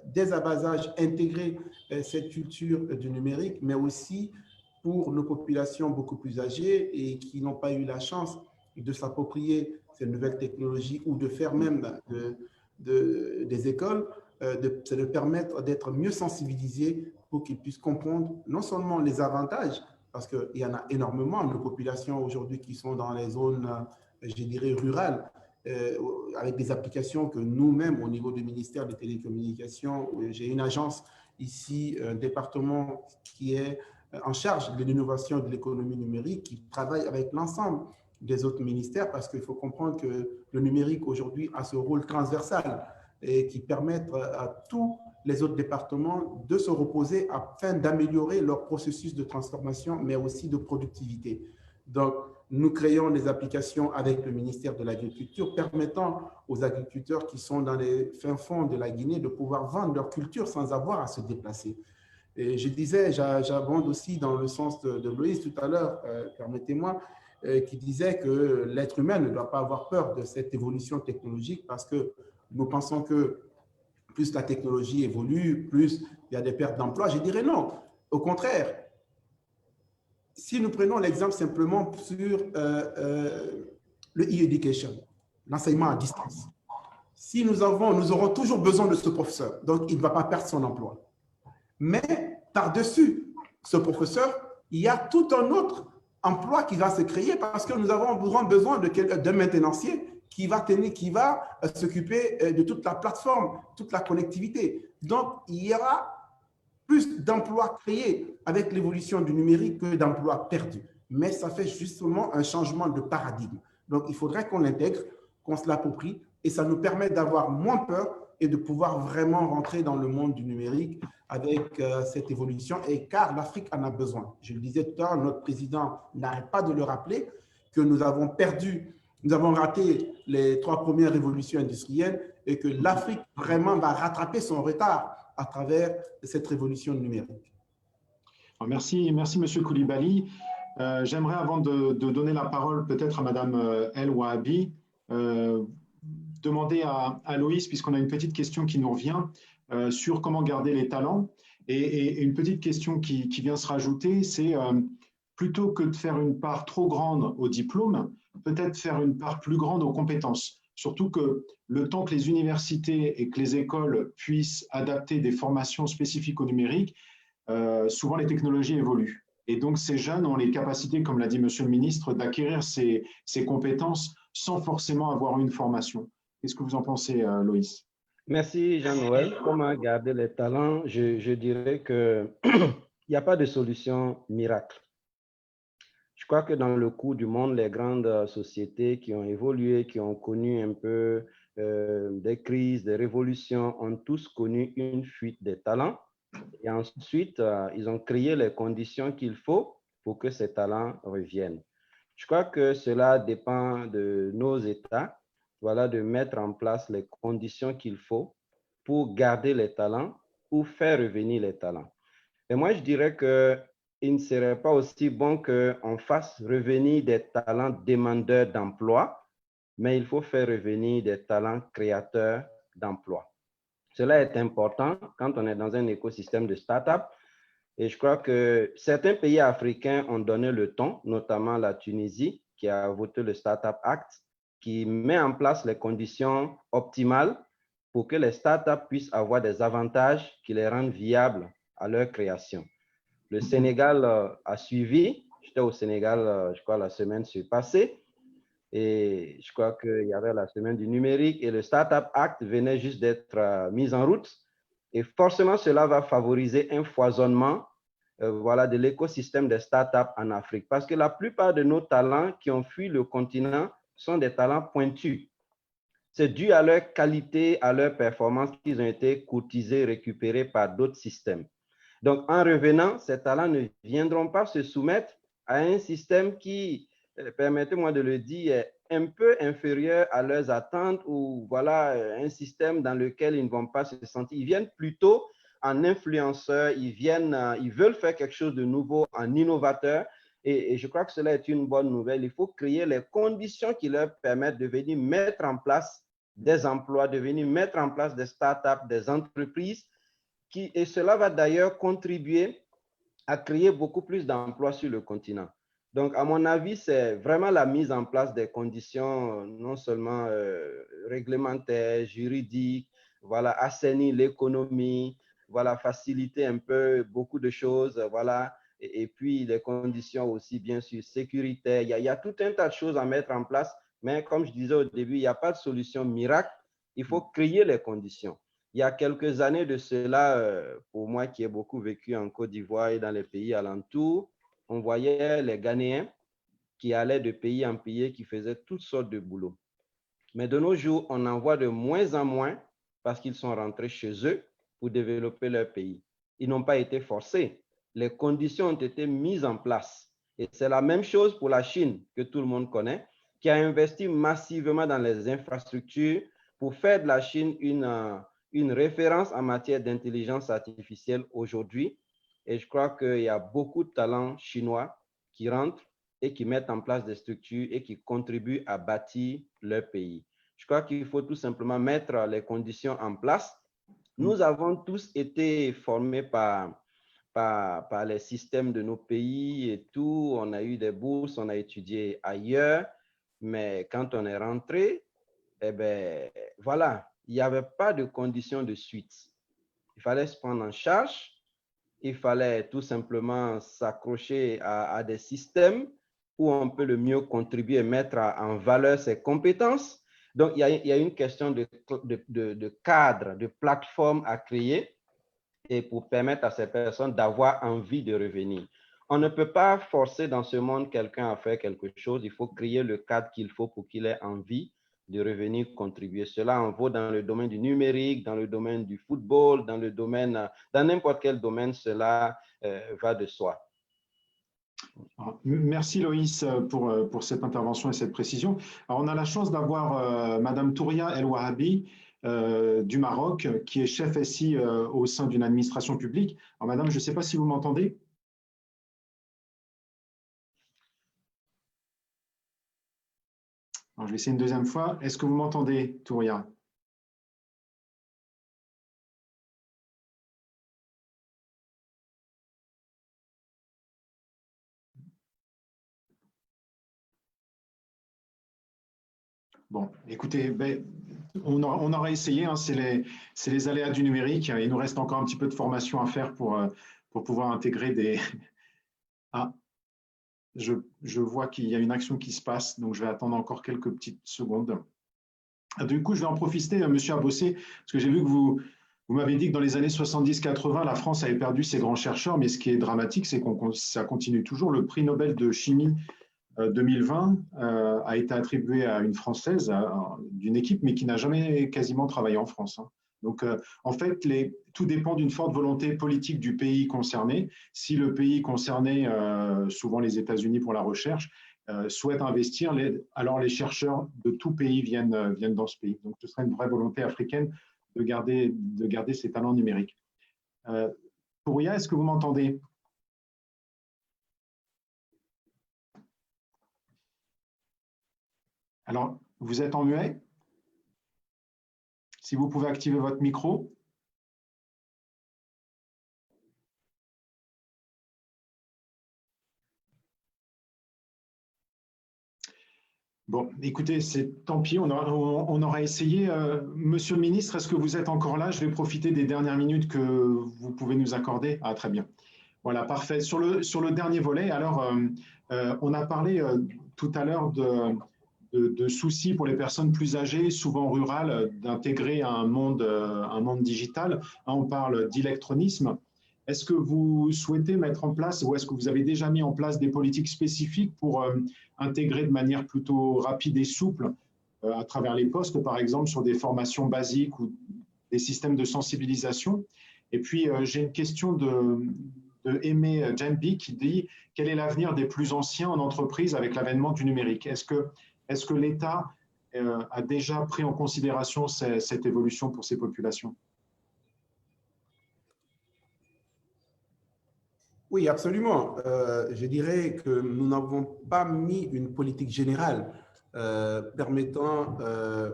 dès à bas âge, intégrer cette culture du numérique, mais aussi pour nos populations beaucoup plus âgées et qui n'ont pas eu la chance de s'approprier ces nouvelles technologies ou de faire même des écoles, c'est de permettre d'être mieux sensibilisés pour qu'ils puissent comprendre non seulement les avantages, parce qu'il y en a énormément, nos populations aujourd'hui qui sont dans les zones, je dirais, rurales, avec des applications que nous-mêmes, au niveau du ministère des Télécommunications, j'ai une agence ici, un département qui est en charge de l'innovation de l'économie numérique, qui travaille avec l'ensemble des autres ministères, parce qu'il faut comprendre que le numérique aujourd'hui a ce rôle transversal et qui permettent à tous les autres départements de se reposer afin d'améliorer leur processus de transformation, mais aussi de productivité. Donc, nous créons des applications avec le ministère de l'Agriculture permettant aux agriculteurs qui sont dans les fins fonds de la Guinée de pouvoir vendre leur culture sans avoir à se déplacer. Et je disais, j'abonde aussi dans le sens de Loïs tout à l'heure, permettez-moi, qui disait que l'être humain ne doit pas avoir peur de cette évolution technologique parce que nous pensons que plus la technologie évolue, plus il y a des pertes d'emplois. Je dirais non. Au contraire, si nous prenons l'exemple simplement sur le e-education, l'enseignement à distance, si nous aurons toujours besoin de ce professeur, donc il ne va pas perdre son emploi. Mais par-dessus ce professeur, il y a tout un autre emploi qui va se créer parce que nous avons besoin d'un maintenancier qui va s'occuper de toute la plateforme, toute la connectivité. Donc, il y aura plus d'emplois créés avec l'évolution du numérique que d'emplois perdus. Mais ça fait justement un changement de paradigme. Donc, il faudrait qu'on l'intègre, qu'on se l'approprie et ça nous permet d'avoir moins peur et de pouvoir vraiment rentrer dans le monde du numérique avec cette évolution, et car l'Afrique en a besoin. Je le disais tout à l'heure, notre président n'arrête pas de le rappeler, que nous avons raté les 3 premières révolutions industrielles et que l'Afrique vraiment va rattraper son retard à travers cette révolution numérique. Merci, M. Koulibaly. J'aimerais, avant de donner la parole peut-être à Mme El Wahabi, demander à Loïs, puisqu'on a une petite question qui nous revient, sur comment garder les talents. Et une petite question qui vient se rajouter, c'est plutôt que de faire une part trop grande au diplôme, peut-être faire une part plus grande aux compétences. Surtout que le temps que les universités et que les écoles puissent adapter des formations spécifiques au numérique, souvent les technologies évoluent. Et donc ces jeunes ont les capacités, comme l'a dit Monsieur le ministre, d'acquérir ces compétences sans forcément avoir une formation. Qu'est-ce que vous en pensez, Loïs? Merci Jean-Noël. Comment garder les talents? Je dirais qu'il n'y a pas de solution miracle. Je crois que dans le cours du monde, les grandes sociétés qui ont évolué, qui ont connu un peu des crises, des révolutions, ont tous connu une fuite des talents. Et ensuite, ils ont créé les conditions qu'il faut pour que ces talents reviennent. Je crois que cela dépend de nos États, voilà, de mettre en place les conditions qu'il faut pour garder les talents ou faire revenir les talents. Et moi, je dirais qu'il ne serait pas aussi bon qu'on fasse revenir des talents demandeurs d'emploi, mais il faut faire revenir des talents créateurs d'emploi. Cela est important quand on est dans un écosystème de start-up. Et je crois que certains pays africains ont donné le ton, notamment la Tunisie, qui a voté le Startup Act, qui met en place les conditions optimales pour que les startups puissent avoir des avantages qui les rendent viables à leur création. Le Sénégal a suivi. J'étais au Sénégal, je crois, la semaine passée. Et je crois qu'il y avait la semaine du numérique et le Startup Act venait juste d'être mis en route. Et forcément, cela va favoriser un foisonnement voilà, de l'écosystème des startups en Afrique. Parce que la plupart de nos talents qui ont fui le continent sont des talents pointus. C'est dû à leur qualité, à leur performance qu'ils ont été courtisés, récupérés par d'autres systèmes. Donc, en revenant, ces talents ne viendront pas se soumettre à un système qui, permettez-moi de le dire, est un peu inférieur à leurs attentes ou voilà, un système dans lequel ils ne vont pas se sentir. Ils viennent plutôt en influenceurs, ils veulent faire quelque chose de nouveau, en innovateur. Et je crois que cela est une bonne nouvelle. Il faut créer les conditions qui leur permettent de venir mettre en place des emplois, de venir mettre en place des startups, des entreprises. Et cela va d'ailleurs contribuer à créer beaucoup plus d'emplois sur le continent. Donc, à mon avis, c'est vraiment la mise en place des conditions non seulement réglementaires, juridiques, voilà, assainir l'économie, voilà, faciliter un peu beaucoup de choses, voilà, et puis les conditions aussi, bien sûr, sécuritaires. Il y a tout un tas de choses à mettre en place, mais comme je disais au début, il n'y a pas de solution miracle. Il faut créer les conditions. Il y a quelques années de cela, pour moi qui ai beaucoup vécu en Côte d'Ivoire et dans les pays alentours, on voyait les Ghanéens qui allaient de pays en pays, qui faisaient toutes sortes de boulot. Mais de nos jours, on en voit de moins en moins parce qu'ils sont rentrés chez eux pour développer leur pays. Ils n'ont pas été forcés. Les conditions ont été mises en place. Et c'est la même chose pour la Chine, que tout le monde connaît, qui a investi massivement dans les infrastructures pour faire de la Chine une référence en matière d'intelligence artificielle aujourd'hui. Et je crois qu'il y a beaucoup de talents chinois qui rentrent et qui mettent en place des structures et qui contribuent à bâtir leur pays. Je crois qu'il faut tout simplement mettre les conditions en place. Nous avons tous été formés par les systèmes de nos pays et tout. On a eu des bourses, on a étudié ailleurs, mais quand on est rentré, eh bien, voilà, il n'y avait pas de conditions de suite. Il fallait se prendre en charge, il fallait tout simplement s'accrocher à des systèmes où on peut le mieux contribuer et mettre en valeur ses compétences. Donc, il y a une question de cadre, de plateforme à créer et pour permettre à ces personnes d'avoir envie de revenir. On ne peut pas forcer dans ce monde quelqu'un à faire quelque chose. Il faut créer le cadre qu'il faut pour qu'il ait envie de revenir contribuer. Cela en vaut dans le domaine du numérique, dans le domaine du football, dans n'importe quel domaine, cela va de soi. Merci Loïs pour cette intervention et cette précision. Alors, on a la chance d'avoir Madame Touria El Wahabi du Maroc, qui est chef SI au sein d'une administration publique. Alors, Madame, je ne sais pas si vous m'entendez. Alors, je vais essayer une deuxième fois. Est-ce que vous m'entendez, Touria? Bon, écoutez, on aura essayé, hein, c'est les aléas du numérique. Il nous reste encore un petit peu de formation à faire pour pouvoir intégrer des… Ah, je vois qu'il y a une action qui se passe, donc je vais attendre encore quelques petites secondes. Du coup, je vais en profiter, Monsieur Abossé, parce que j'ai vu que vous m'avez dit que dans les années 70-80, la France avait perdu ses grands chercheurs, mais ce qui est dramatique, c'est que ça continue toujours. Le prix Nobel de chimie 2020 a été attribué à une Française d'une équipe, mais qui n'a jamais quasiment travaillé en France. Hein. Donc, en fait, tout dépend d'une forte volonté politique du pays concerné. Si le pays concerné, souvent les États-Unis pour la recherche, souhaite investir, alors les chercheurs de tout pays viennent dans ce pays. Donc, ce serait une vraie volonté africaine de garder ces talents numériques. Touria, est-ce que vous m'entendez ? Alors, vous êtes en muet? Si vous pouvez activer votre micro. Bon, écoutez, c'est tant pis, on aura essayé. Monsieur le ministre, est-ce que vous êtes encore là? Je vais profiter des dernières minutes que vous pouvez nous accorder. Ah, très bien. Voilà, parfait. Sur le dernier volet, alors, on a parlé tout à l'heure de soucis pour les personnes plus âgées, souvent rurales, d'intégrer un monde digital. On parle d'électronisme. Est-ce que vous souhaitez mettre en place, ou est-ce que vous avez déjà mis en place des politiques spécifiques pour intégrer de manière plutôt rapide et souple à travers les postes, par exemple, sur des formations basiques ou des systèmes de sensibilisation? Et puis, j'ai une question de Aimé Djembi qui dit « Quel est l'avenir des plus anciens en entreprise avec l'avènement du numérique ?» Est-ce que l'État a déjà pris en considération cette évolution pour ces populations? Oui, absolument. Je dirais que nous n'avons pas mis une politique générale permettant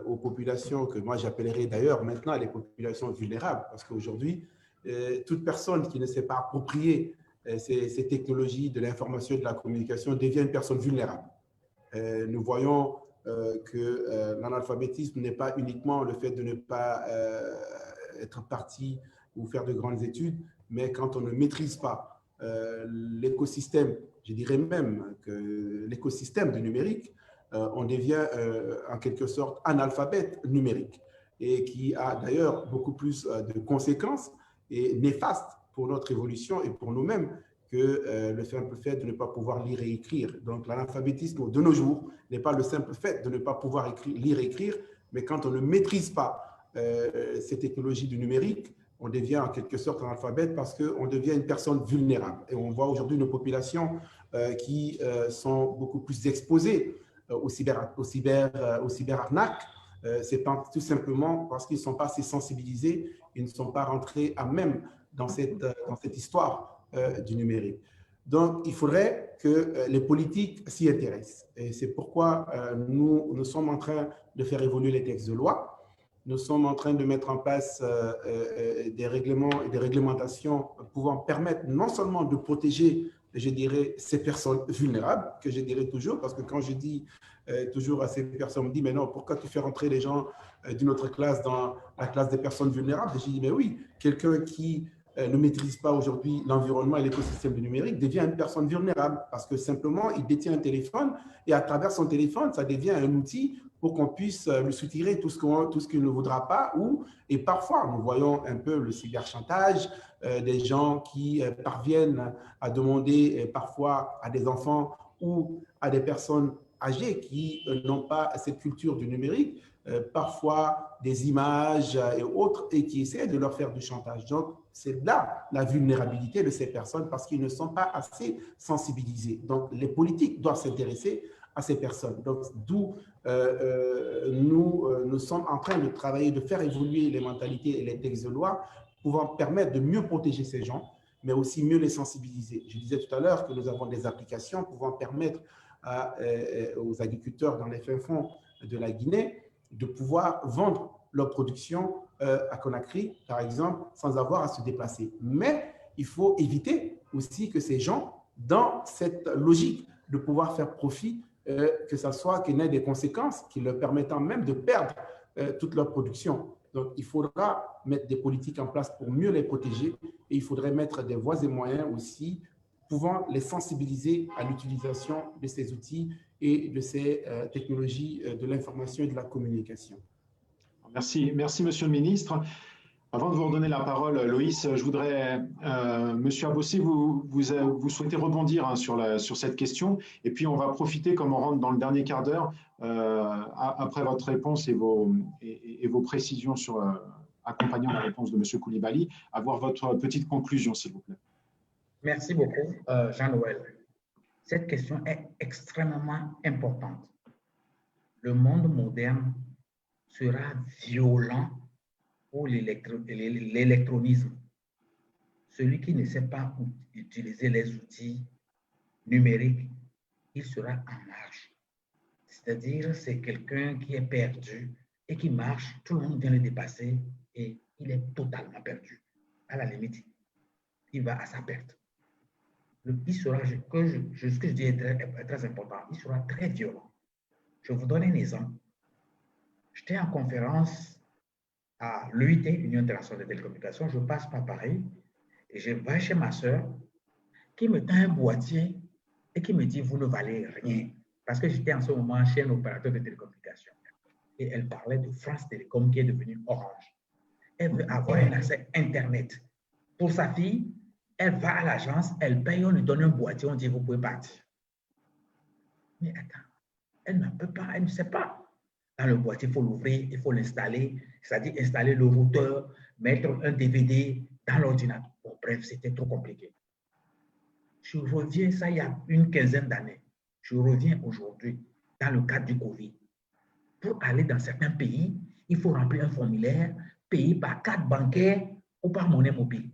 aux populations, que moi j'appellerais d'ailleurs maintenant les populations vulnérables, parce qu'aujourd'hui, toute personne qui ne s'est pas appropriée ces technologies de l'information et de la communication devient une personne vulnérable. Nous voyons que l'analphabétisme n'est pas uniquement le fait de ne pas être parti ou faire de grandes études, mais quand on ne maîtrise pas l'écosystème, je dirais même que l'écosystème du numérique, on devient en quelque sorte analphabète numérique, et qui a d'ailleurs beaucoup plus de conséquences et néfastes pour notre évolution et pour nous-mêmes que le simple fait de ne pas pouvoir lire et écrire. Donc l'analphabétisme de nos jours n'est pas le simple fait de ne pas pouvoir lire et écrire, mais quand on ne maîtrise pas ces technologies du numérique, on devient en quelque sorte analphabète parce qu'on devient une personne vulnérable. Et on voit aujourd'hui nos populations qui sont beaucoup plus exposées aux cyberarnaques. C'est tout simplement parce qu'ils ne sont pas assez sensibilisés, ils ne sont pas rentrés à même dans cette histoire du numérique. Donc, il faudrait que les politiques s'y intéressent. Et c'est pourquoi nous sommes en train de faire évoluer les textes de loi. Nous sommes en train de mettre en place des règlements et des réglementations pouvant permettre non seulement de protéger, je dirais, ces personnes vulnérables, que je dirais toujours, parce que quand je dis toujours à ces personnes, on me dit, mais non, pourquoi tu fais rentrer les gens d'une autre classe dans la classe des personnes vulnérables? Et je dis, mais oui, quelqu'un qui ne maîtrise pas aujourd'hui l'environnement et l'écosystème du numérique devient une personne vulnérable parce que simplement, il détient un téléphone et à travers son téléphone, ça devient un outil pour qu'on puisse lui soutirer tout ce qu'il ne voudra pas. Et parfois, nous voyons un peu le cyberchantage, des gens qui parviennent à demander parfois à des enfants ou à des personnes âgées qui n'ont pas cette culture du numérique, parfois des images et autres, et qui essaient de leur faire du chantage. Donc, c'est là la vulnérabilité de ces personnes parce qu'ils ne sont pas assez sensibilisés. Donc, les politiques doivent s'intéresser à ces personnes. Donc, d'où nous sommes en train de travailler, de faire évoluer les mentalités et les textes de loi pouvant permettre de mieux protéger ces gens, mais aussi mieux les sensibiliser. Je disais tout à l'heure que nous avons des applications pouvant permettre aux agriculteurs dans les fins fonds de la Guinée de pouvoir vendre leur production à Conakry, par exemple, sans avoir à se déplacer. Mais il faut éviter aussi que ces gens, dans cette logique de pouvoir faire profit, que ce soit qu'il y ait des conséquences qui leur permettant même de perdre toute leur production. Donc, il faudra mettre des politiques en place pour mieux les protéger et il faudrait mettre des voies et moyens aussi pouvant les sensibiliser à l'utilisation de ces outils et de ces technologies de l'information et de la communication. Merci, Monsieur le Ministre. Avant de vous redonner la parole, Loïs, je voudrais, Monsieur Abossé, vous souhaitez rebondir sur cette question, et puis on va profiter, comme on rentre dans le dernier quart d'heure, après votre réponse et vos précisions accompagnant la réponse de Monsieur Koulibaly, avoir votre petite conclusion, s'il vous plaît. Merci beaucoup, Jean-Noël. Cette question est extrêmement importante. Le monde moderne sera violent pour l'électronisme. Celui qui ne sait pas utiliser les outils numériques, il sera en marge. C'est-à-dire, c'est quelqu'un qui est perdu et qui marche, tout le monde vient le dépasser et il est totalement perdu. À la limite, il va à sa perte. Il sera, ce que je dis est très important, il sera très violent. Je vous donne un exemple. J'étais en conférence à l'UIT, Union internationale des télécommunications, je passe par Paris et je vais chez ma soeur qui me tend un boîtier et qui me dit « vous ne valez rien ». Parce que j'étais en ce moment chez un opérateur de télécommunications et elle parlait de France Télécom qui est devenue Orange. Elle veut avoir un accès Internet. Pour sa fille, elle va à l'agence, elle paye, on lui donne un boîtier, on dit « vous pouvez partir ». Mais attends, elle ne peut pas, elle ne sait pas. Dans le boîtier, il faut l'ouvrir, il faut l'installer, c'est-à-dire installer le routeur, mettre un DVD dans l'ordinateur. Bon, bref, c'était trop compliqué. Je reviens, ça il y a une quinzaine d'années. Je reviens aujourd'hui dans le cadre du Covid. Pour aller dans certains pays, il faut remplir un formulaire, payer par carte bancaire ou par monnaie mobile.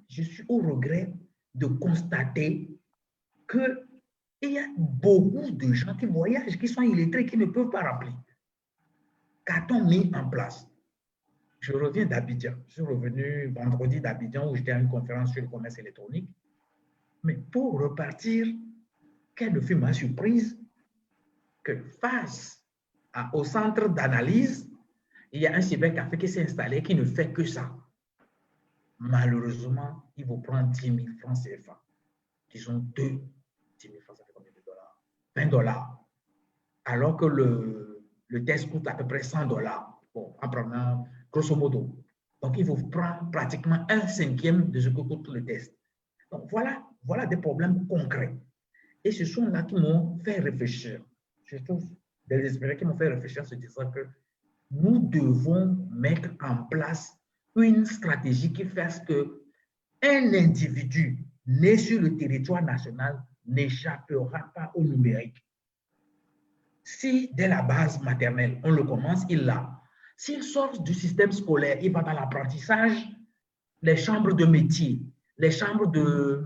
Je suis au regret de constater que il y a beaucoup de gens qui voyagent, qui sont illettrés, qui ne peuvent pas remplir. Qu'a-t-on mis en place? Je reviens d'Abidjan. Je suis revenu vendredi d'Abidjan où j'étais à une conférence sur le commerce électronique. Mais pour repartir, quelle fut ma surprise que face au centre d'analyse, il y a un cybercafé qui s'est installé qui ne fait que ça. Malheureusement, il vous prend 10 000 francs CFA. Disons 10 000 francs, ça fait combien de dollars? 20 dollars. Alors que le test coûte à peu près 100 dollars. Bon, en prenant grosso modo. Donc, il vous prend pratiquement 1/5 de ce que coûte le test. Donc, voilà des problèmes concrets. Et ce sont là qui m'ont fait réfléchir. Je trouve des experts qui m'ont fait réfléchir en se disant que nous devons mettre en place une stratégie qui fasse que un individu né sur le territoire national n'échappera pas au numérique. Si dès la base maternelle, on le commence, il l'a. S'il sort du système scolaire, il va dans l'apprentissage, les chambres de métier, les chambres de...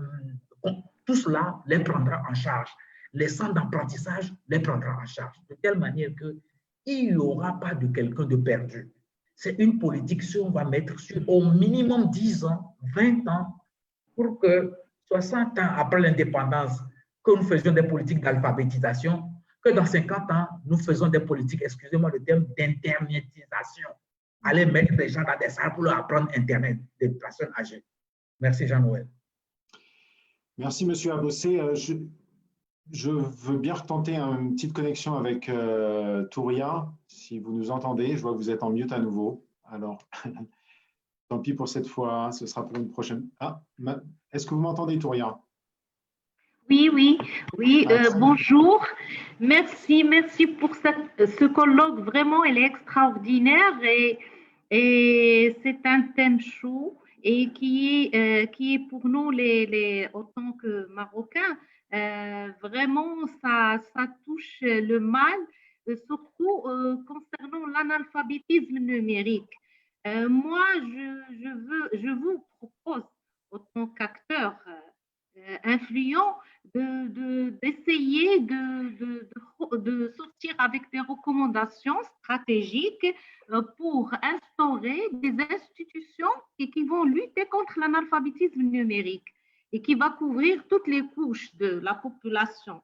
Tout cela les prendra en charge. Les centres d'apprentissage les prendra en charge. De telle manière qu'il n'y aura pas de quelqu'un de perdu. C'est une politique si on va mettre sur au minimum 10 ans, 20 ans, pour que 60 ans après l'indépendance, que nous faisions des politiques d'alphabétisation, que dans 50 ans, nous faisons des politiques, excusez-moi le terme, d'internétisation. Aller mettre les gens dans des salles pour leur apprendre Internet, des personnes âgées. Merci Jean-Noël. Merci Monsieur Abossé. Je veux bien retenter une petite connexion avec Touria, si vous nous entendez. Je vois que vous êtes en mute à nouveau. Alors, tant pis pour cette fois, ce sera pour une prochaine. Ah, est-ce que vous m'entendez, Touria? Oui, bonjour. Merci pour ce colloque. Vraiment, elle est extraordinaire et c'est un thème chaud et qui est pour nous, autant que Marocains, vraiment, ça touche le mal, surtout concernant l'analphabétisme numérique. Moi, je vous propose, autant qu'acteur influent, d'essayer de sortir avec des recommandations stratégiques pour instaurer des institutions qui vont lutter contre l'analphabétisme numérique et qui va couvrir toutes les couches de la population.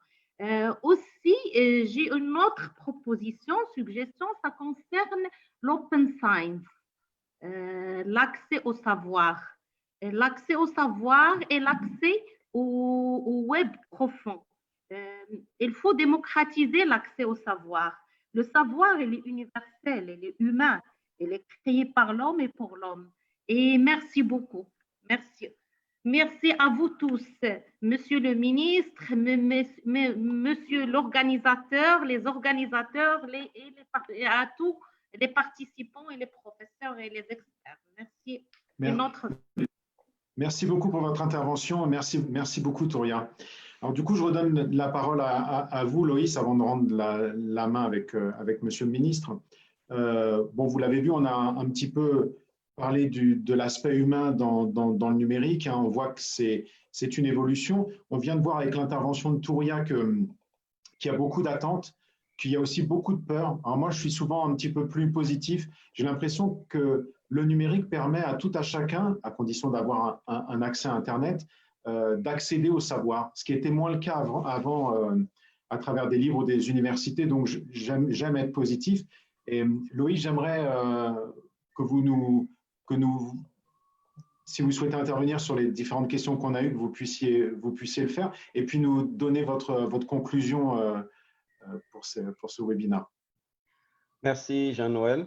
Aussi, j'ai une autre proposition, suggestion, ça concerne l'open science, l'accès au savoir. L'accès au savoir et l'accès au web profond. Il faut démocratiser l'accès au savoir. Le savoir, il est universel, il est humain, il est créé par l'homme et pour l'homme. Et merci beaucoup. Merci. Merci à vous tous, Monsieur le ministre, Monsieur l'organisateur, les organisateurs, et à tous les participants et les professeurs et les experts. Merci. Merci beaucoup pour votre intervention. Merci beaucoup, Touria. Alors, du coup, je redonne la parole à vous, Loïs, avant de rendre la main avec Monsieur le ministre. Bon, vous l'avez vu, on a un petit peu parlé de l'aspect humain dans le numérique. Hein. On voit que c'est une évolution. On vient de voir avec l'intervention de Touria qu'il y a beaucoup d'attentes, qu'il y a aussi beaucoup de peur. Alors moi, je suis souvent un petit peu plus positif. J'ai l'impression que le numérique permet à tout à chacun, à condition d'avoir un accès à Internet, d'accéder au savoir, ce qui était moins le cas avant à travers des livres ou des universités. Donc, j'aime être positif. Et Loïc, j'aimerais si vous souhaitez intervenir sur les différentes questions qu'on a eues, que vous puissiez le faire, et puis nous donner votre conclusion pour ce webinaire. Merci Jean-Noël.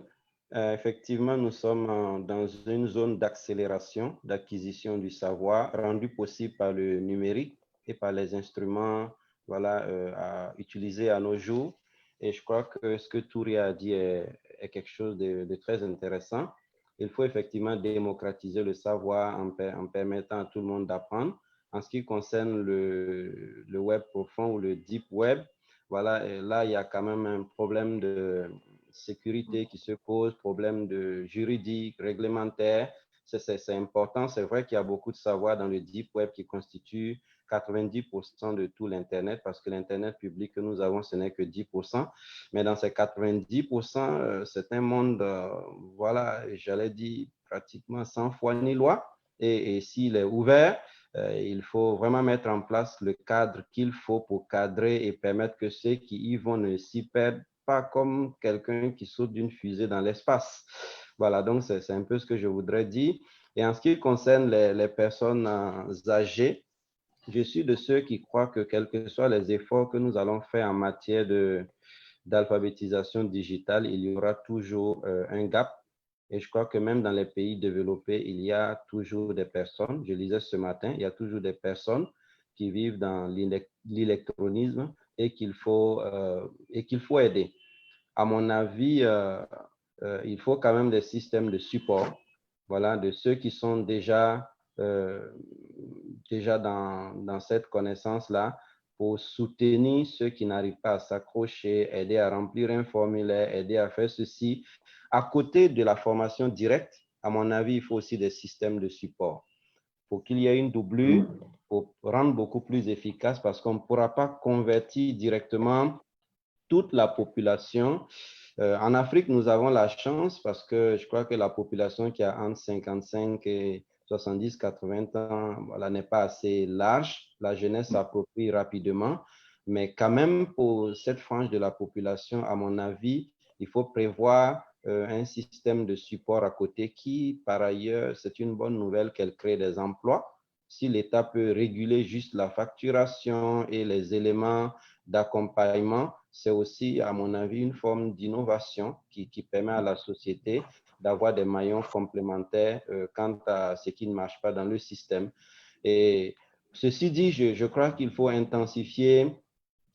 Effectivement, nous sommes dans une zone d'accélération, d'acquisition du savoir rendu possible par le numérique et par les instruments à utiliser à nos jours. Et je crois que ce que Touria a dit est quelque chose de très intéressant. Il faut effectivement démocratiser le savoir en permettant à tout le monde d'apprendre. En ce qui concerne le web profond ou le deep web, là, il y a quand même un problème de sécurité qui se pose, problème de juridique, réglementaire. C'est important. C'est vrai qu'il y a beaucoup de savoir dans le deep web qui constitue 90% de tout l'Internet, parce que l'Internet public que nous avons, ce n'est que 10%. Mais dans ces 90%, c'est un monde, j'allais dire, pratiquement sans foi ni loi. Et s'il est ouvert, il faut vraiment mettre en place le cadre qu'il faut pour cadrer et permettre que ceux qui y vont ne s'y perdent pas comme quelqu'un qui saute d'une fusée dans l'espace. Voilà, donc c'est un peu ce que je voudrais dire. Et en ce qui concerne les personnes âgées, je suis de ceux qui croient que quels que soient les efforts que nous allons faire en matière d'alphabétisation digitale, il y aura toujours un gap. Et je crois que même dans les pays développés, il y a toujours des personnes, je lisais ce matin, il y a toujours des personnes qui vivent dans l'électronisme et qu'il faut aider. À mon avis, il faut quand même des systèmes de support voilà, de ceux qui sont déjà dans cette connaissance-là, pour soutenir ceux qui n'arrivent pas à s'accrocher, aider à remplir un formulaire, aider à faire ceci. À côté de la formation directe, à mon avis, il faut aussi des systèmes de support. Pour qu'il y ait une doublure, pour rendre beaucoup plus efficace, parce qu'on ne pourra pas convertir directement toute la population. En Afrique, nous avons la chance parce que je crois que la population qui a entre 55 et 70, 80 ans, voilà, n'est pas assez large. La jeunesse s'approprie rapidement. Mais quand même, pour cette frange de la population, à mon avis, il faut prévoir un système de support à côté qui, par ailleurs, c'est une bonne nouvelle qu'elle crée des emplois. Si l'État peut réguler juste la facturation et les éléments d'accompagnement, c'est aussi, à mon avis, une forme d'innovation qui permet à la société d'avoir des maillons complémentaires quant à ce qui ne marche pas dans le système. Et ceci dit, je crois qu'il faut intensifier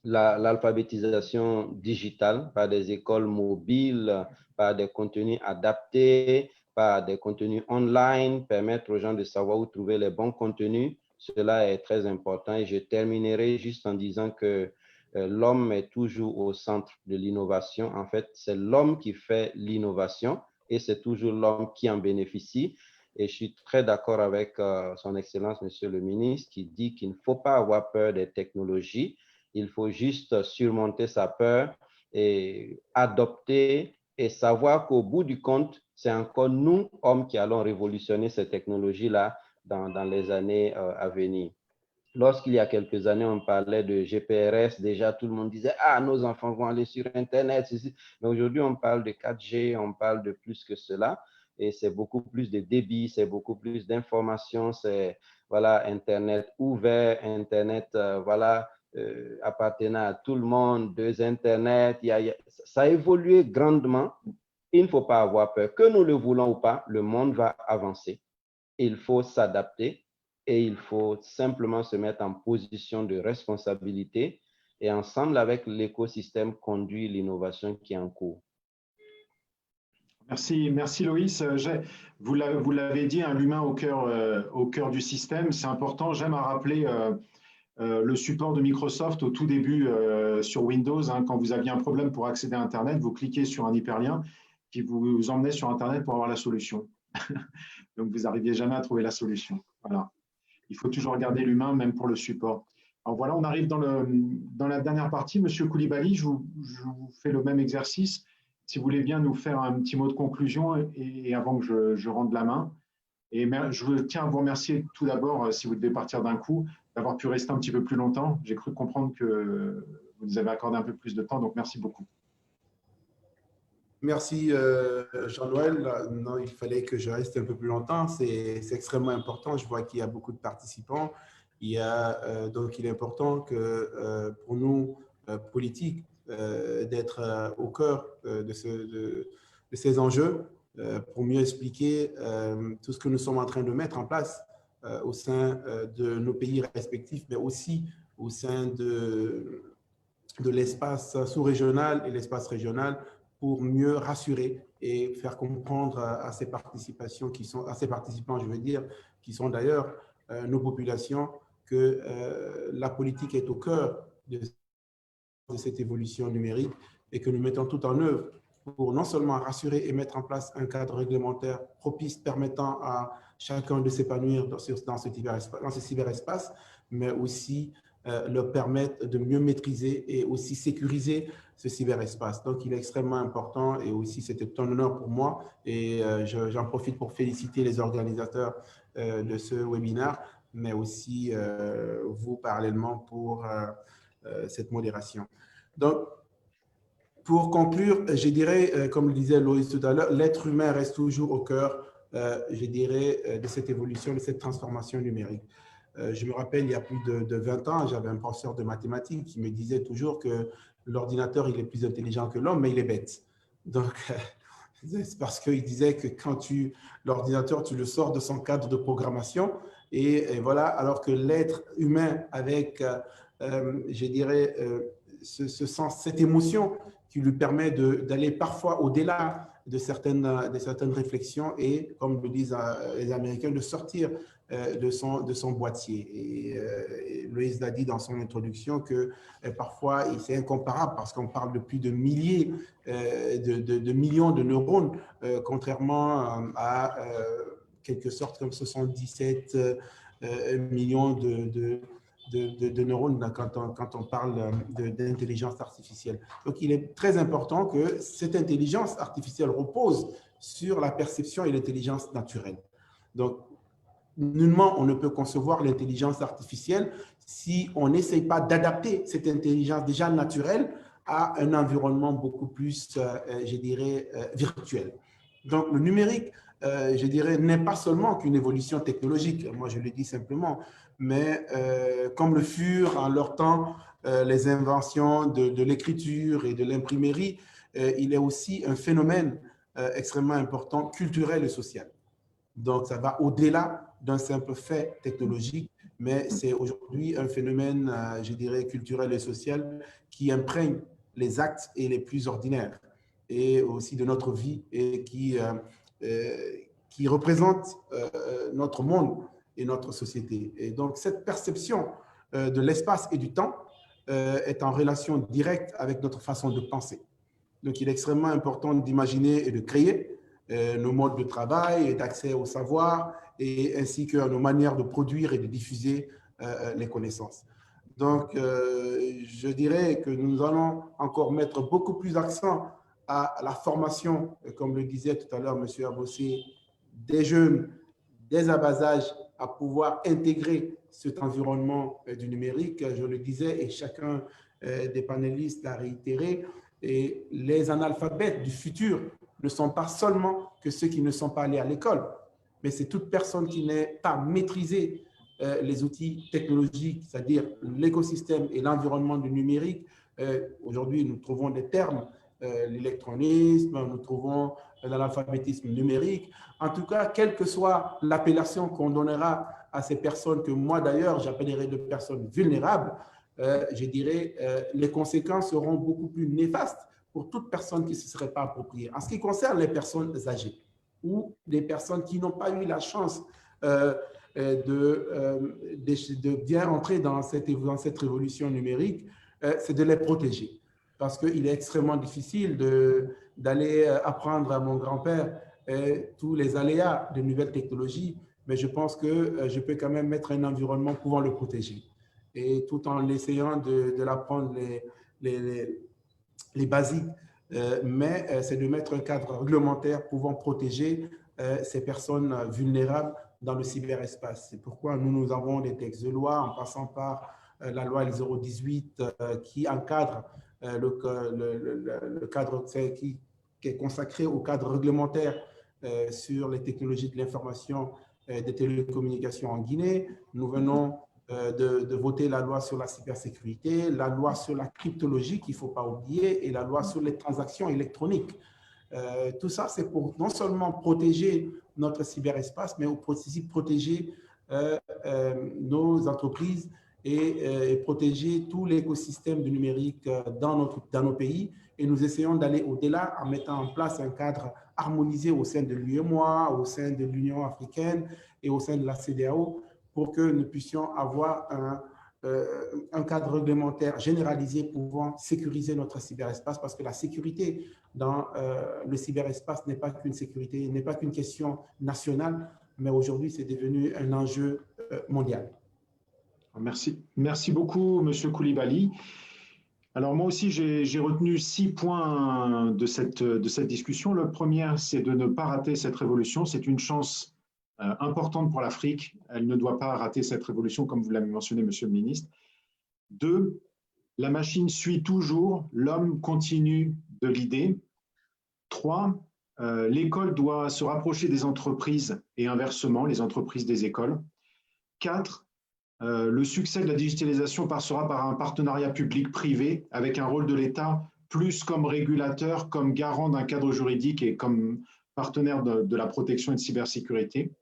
l'alphabétisation digitale par des écoles mobiles, par des contenus adaptés, par des contenus online, permettre aux gens de savoir où trouver les bons contenus. Cela est très important et je terminerai juste en disant que l'homme est toujours au centre de l'innovation. En fait, c'est l'homme qui fait l'innovation et c'est toujours l'homme qui en bénéficie. Et je suis très d'accord avec son Excellence, Monsieur le Ministre, qui dit qu'il ne faut pas avoir peur des technologies. Il faut juste surmonter sa peur et adopter et savoir qu'au bout du compte, c'est encore nous, hommes, qui allons révolutionner ces technologies-là dans les années à venir. Lorsqu'il y a quelques années, on parlait de GPRS, déjà tout le monde disait « Ah, nos enfants vont aller sur Internet. » Mais aujourd'hui, on parle de 4G, on parle de plus que cela. Et c'est beaucoup plus de débit, c'est beaucoup plus d'informations, c'est voilà, Internet ouvert, Internet appartenant à tout le monde, deux Internet. Ça a évolué grandement. Il ne faut pas avoir peur. Que nous le voulons ou pas, le monde va avancer. Il faut s'adapter. Et il faut simplement se mettre en position de responsabilité et ensemble avec l'écosystème conduire l'innovation qui est en cours. Merci Loïs. Vous l'avez dit, hein, l'humain au cœur du système, c'est important. J'aime à rappeler le support de Microsoft au tout début sur Windows. Hein, quand vous aviez un problème pour accéder à Internet, vous cliquez sur un hyperlien qui vous emmenait sur Internet pour avoir la solution. Donc, vous n'arriviez jamais à trouver la solution. Voilà. Il faut toujours garder l'humain, même pour le support. Alors voilà, on arrive dans la dernière partie. Monsieur Koulibaly, je vous fais le même exercice. Si vous voulez bien nous faire un petit mot de conclusion et avant que je rende la main. Et je tiens à vous remercier tout d'abord, si vous devez partir d'un coup, d'avoir pu rester un petit peu plus longtemps. J'ai cru comprendre que vous nous avez accordé un peu plus de temps, donc merci beaucoup. Merci Jean-Noël. Non, il fallait que je reste un peu plus longtemps. C'est extrêmement important. Je vois qu'il y a beaucoup de participants. Donc, il est important que pour nous, politiques, d'être au cœur de ces enjeux pour mieux expliquer tout ce que nous sommes en train de mettre en place au sein de nos pays respectifs, mais aussi au sein de l'espace sous-régional et l'espace régional, pour mieux rassurer et faire comprendre à ces participants, je veux dire, qui sont d'ailleurs nos populations, que la politique est au cœur de cette évolution numérique et que nous mettons tout en œuvre pour non seulement rassurer et mettre en place un cadre réglementaire propice permettant à chacun de s'épanouir dans ce cyberespace, mais aussi leur permettre de mieux maîtriser et aussi sécuriser ce cyberespace. Donc, il est extrêmement important et aussi, c'était un honneur pour moi et j'en profite pour féliciter les organisateurs de ce webinaire, mais aussi vous parallèlement pour cette modération. Donc, pour conclure, je dirais, comme le disait Loïs tout à l'heure, l'être humain reste toujours au cœur, je dirais, de cette évolution, de cette transformation numérique. Je me rappelle, il y a plus de 20 ans, j'avais un professeur de mathématiques qui me disait toujours que l'ordinateur, il est plus intelligent que l'homme, mais il est bête. Donc, c'est parce qu'il disait que quand l'ordinateur, tu le sors de son cadre de programmation, et voilà, alors que l'être humain avec, je dirais, ce sens, cette émotion qui lui permet d'aller parfois au-delà de certaines réflexions et, comme le disent les Américains, de sortir de son boîtier. Et Loïs l'a dit dans son introduction que parfois, c'est incomparable parce qu'on parle de plus de milliers, de millions de neurones, contrairement à quelque sorte comme 77 millions de neurones quand on parle d'intelligence artificielle. Donc, il est très important que cette intelligence artificielle repose sur la perception et l'intelligence naturelle. Donc, nullement, on ne peut concevoir l'intelligence artificielle si on n'essaye pas d'adapter cette intelligence déjà naturelle à un environnement beaucoup plus, je dirais, virtuel. Donc, le numérique, je dirais, n'est pas seulement qu'une évolution technologique, moi je le dis simplement, mais comme le furent en leur temps les inventions de l'écriture et de l'imprimerie, il est aussi un phénomène extrêmement important, culturel et social. Donc, ça va au-delà d'un simple fait technologique, mais c'est aujourd'hui un phénomène, je dirais, culturel et social qui imprègne les actes et les plus ordinaires et aussi de notre vie et qui représente notre monde et notre société. Et donc, cette perception de l'espace et du temps est en relation directe avec notre façon de penser. Donc, il est extrêmement important d'imaginer et de créer nos modes de travail et d'accès au savoir, et ainsi que nos manières de produire et de diffuser les connaissances. Donc, je dirais que nous allons encore mettre beaucoup plus d'accent à la formation, comme le disait tout à l'heure M. Abossé, des jeunes, dès à bas âge, à pouvoir intégrer cet environnement du numérique. Je le disais, et chacun des panélistes l'a réitéré, et les analphabètes du futur ne sont pas seulement que ceux qui ne sont pas allés à l'école, mais c'est toute personne qui n'est pas maîtrisé les outils technologiques, c'est-à-dire l'écosystème et l'environnement du numérique. Aujourd'hui, nous trouvons des termes, l'électronisme, nous trouvons l'analphabétisme numérique. En tout cas, quelle que soit l'appellation qu'on donnera à ces personnes, que moi d'ailleurs j'appellerai de personnes vulnérables, je dirais les conséquences seront beaucoup plus néfastes pour toute personne qui ne se serait pas appropriée. En ce qui concerne les personnes âgées ou des personnes qui n'ont pas eu la chance de bien entrer dans cette révolution numérique, c'est de les protéger. Parce qu'il est extrêmement difficile d'aller apprendre à mon grand-père tous les aléas de nouvelles technologies, mais je pense que je peux quand même mettre un environnement pouvant le protéger. Et tout en essayant de l'apprendre les basiques, mais c'est de mettre un cadre réglementaire pouvant protéger ces personnes vulnérables dans le cyberespace. C'est pourquoi nous avons des textes de loi, en passant par la loi L018 qui encadre le cadre qui est consacré au cadre réglementaire sur les technologies de l'information et des télécommunications en Guinée. Nous venons de voter la loi sur la cybersécurité, la loi sur la cryptologie qu'il ne faut pas oublier et la loi sur les transactions électroniques. Tout ça, c'est pour non seulement protéger notre cyberespace, mais aussi protéger nos entreprises et protéger tout l'écosystème du numérique dans nos pays. Et nous essayons d'aller au-delà en mettant en place un cadre harmonisé au sein de l'UEMOA, au sein de l'Union africaine et au sein de la CEDEAO pour que nous puissions avoir un cadre réglementaire généralisé pouvant sécuriser notre cyberespace, parce que la sécurité dans le cyberespace n'est pas qu'une sécurité, n'est pas qu'une question nationale, mais aujourd'hui, c'est devenu un enjeu mondial. Merci. Merci beaucoup, M. Coulibaly. Alors, moi aussi, j'ai retenu 6 points de cette discussion. Le premier, c'est de ne pas rater cette révolution. C'est une chance importante pour l'Afrique. Elle ne doit pas rater cette révolution, comme vous l'avez mentionné, Monsieur le Ministre. 2, la machine suit toujours, l'homme continue de l'idée. 3, l'école doit se rapprocher des entreprises et inversement, les entreprises des écoles. 4, le succès de la digitalisation passera par un partenariat public-privé avec un rôle de l'État plus comme régulateur, comme garant d'un cadre juridique et comme partenaire de la protection et de cybersécurité.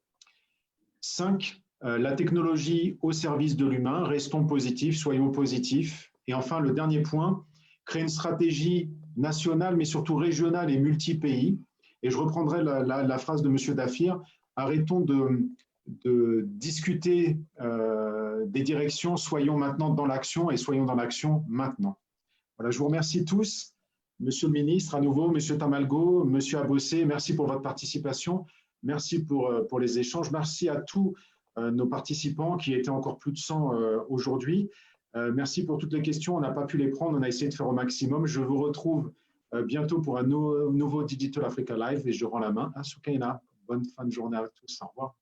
5, la technologie au service de l'humain, restons positifs, soyons positifs. Et enfin, le dernier point, créer une stratégie nationale, mais surtout régionale et multi-pays, Et je reprendrai la phrase de M. Dafir, arrêtons de discuter des directions, soyons maintenant dans l'action et soyons dans l'action maintenant. Voilà, je vous remercie tous. Monsieur le ministre, à nouveau, Monsieur Tamalgo, Monsieur Abossé, merci pour votre participation. Merci pour les échanges. Merci à tous nos participants qui étaient encore plus de 100 aujourd'hui. Merci pour toutes les questions. On n'a pas pu les prendre. On a essayé de faire au maximum. Je vous retrouve bientôt pour un nouveau Digital Africa Live et je rends la main à Soukaina. Bonne fin de journée à tous. Au revoir.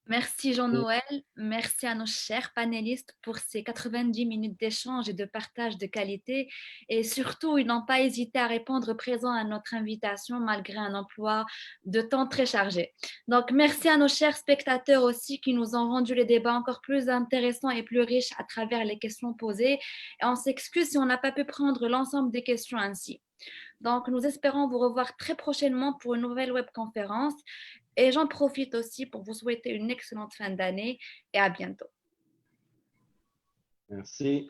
Merci Jean-Noël, merci à nos chers panélistes pour ces 90 minutes d'échange et de partage de qualité et surtout ils n'ont pas hésité à répondre présent à notre invitation malgré un emploi de temps très chargé. Donc merci à nos chers spectateurs aussi qui nous ont rendu les débats encore plus intéressants et plus riches à travers les questions posées et on s'excuse si on n'a pas pu prendre l'ensemble des questions ainsi. Donc nous espérons vous revoir très prochainement pour une nouvelle webconférence. Et j'en profite aussi pour vous souhaiter une excellente fin d'année et à bientôt. Merci.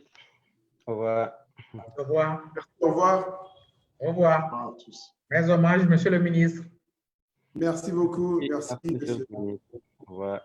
Au revoir. Au revoir. Au revoir. Au revoir. Au revoir à tous. Mes hommages, Monsieur le ministre. Merci beaucoup. Merci. Au revoir.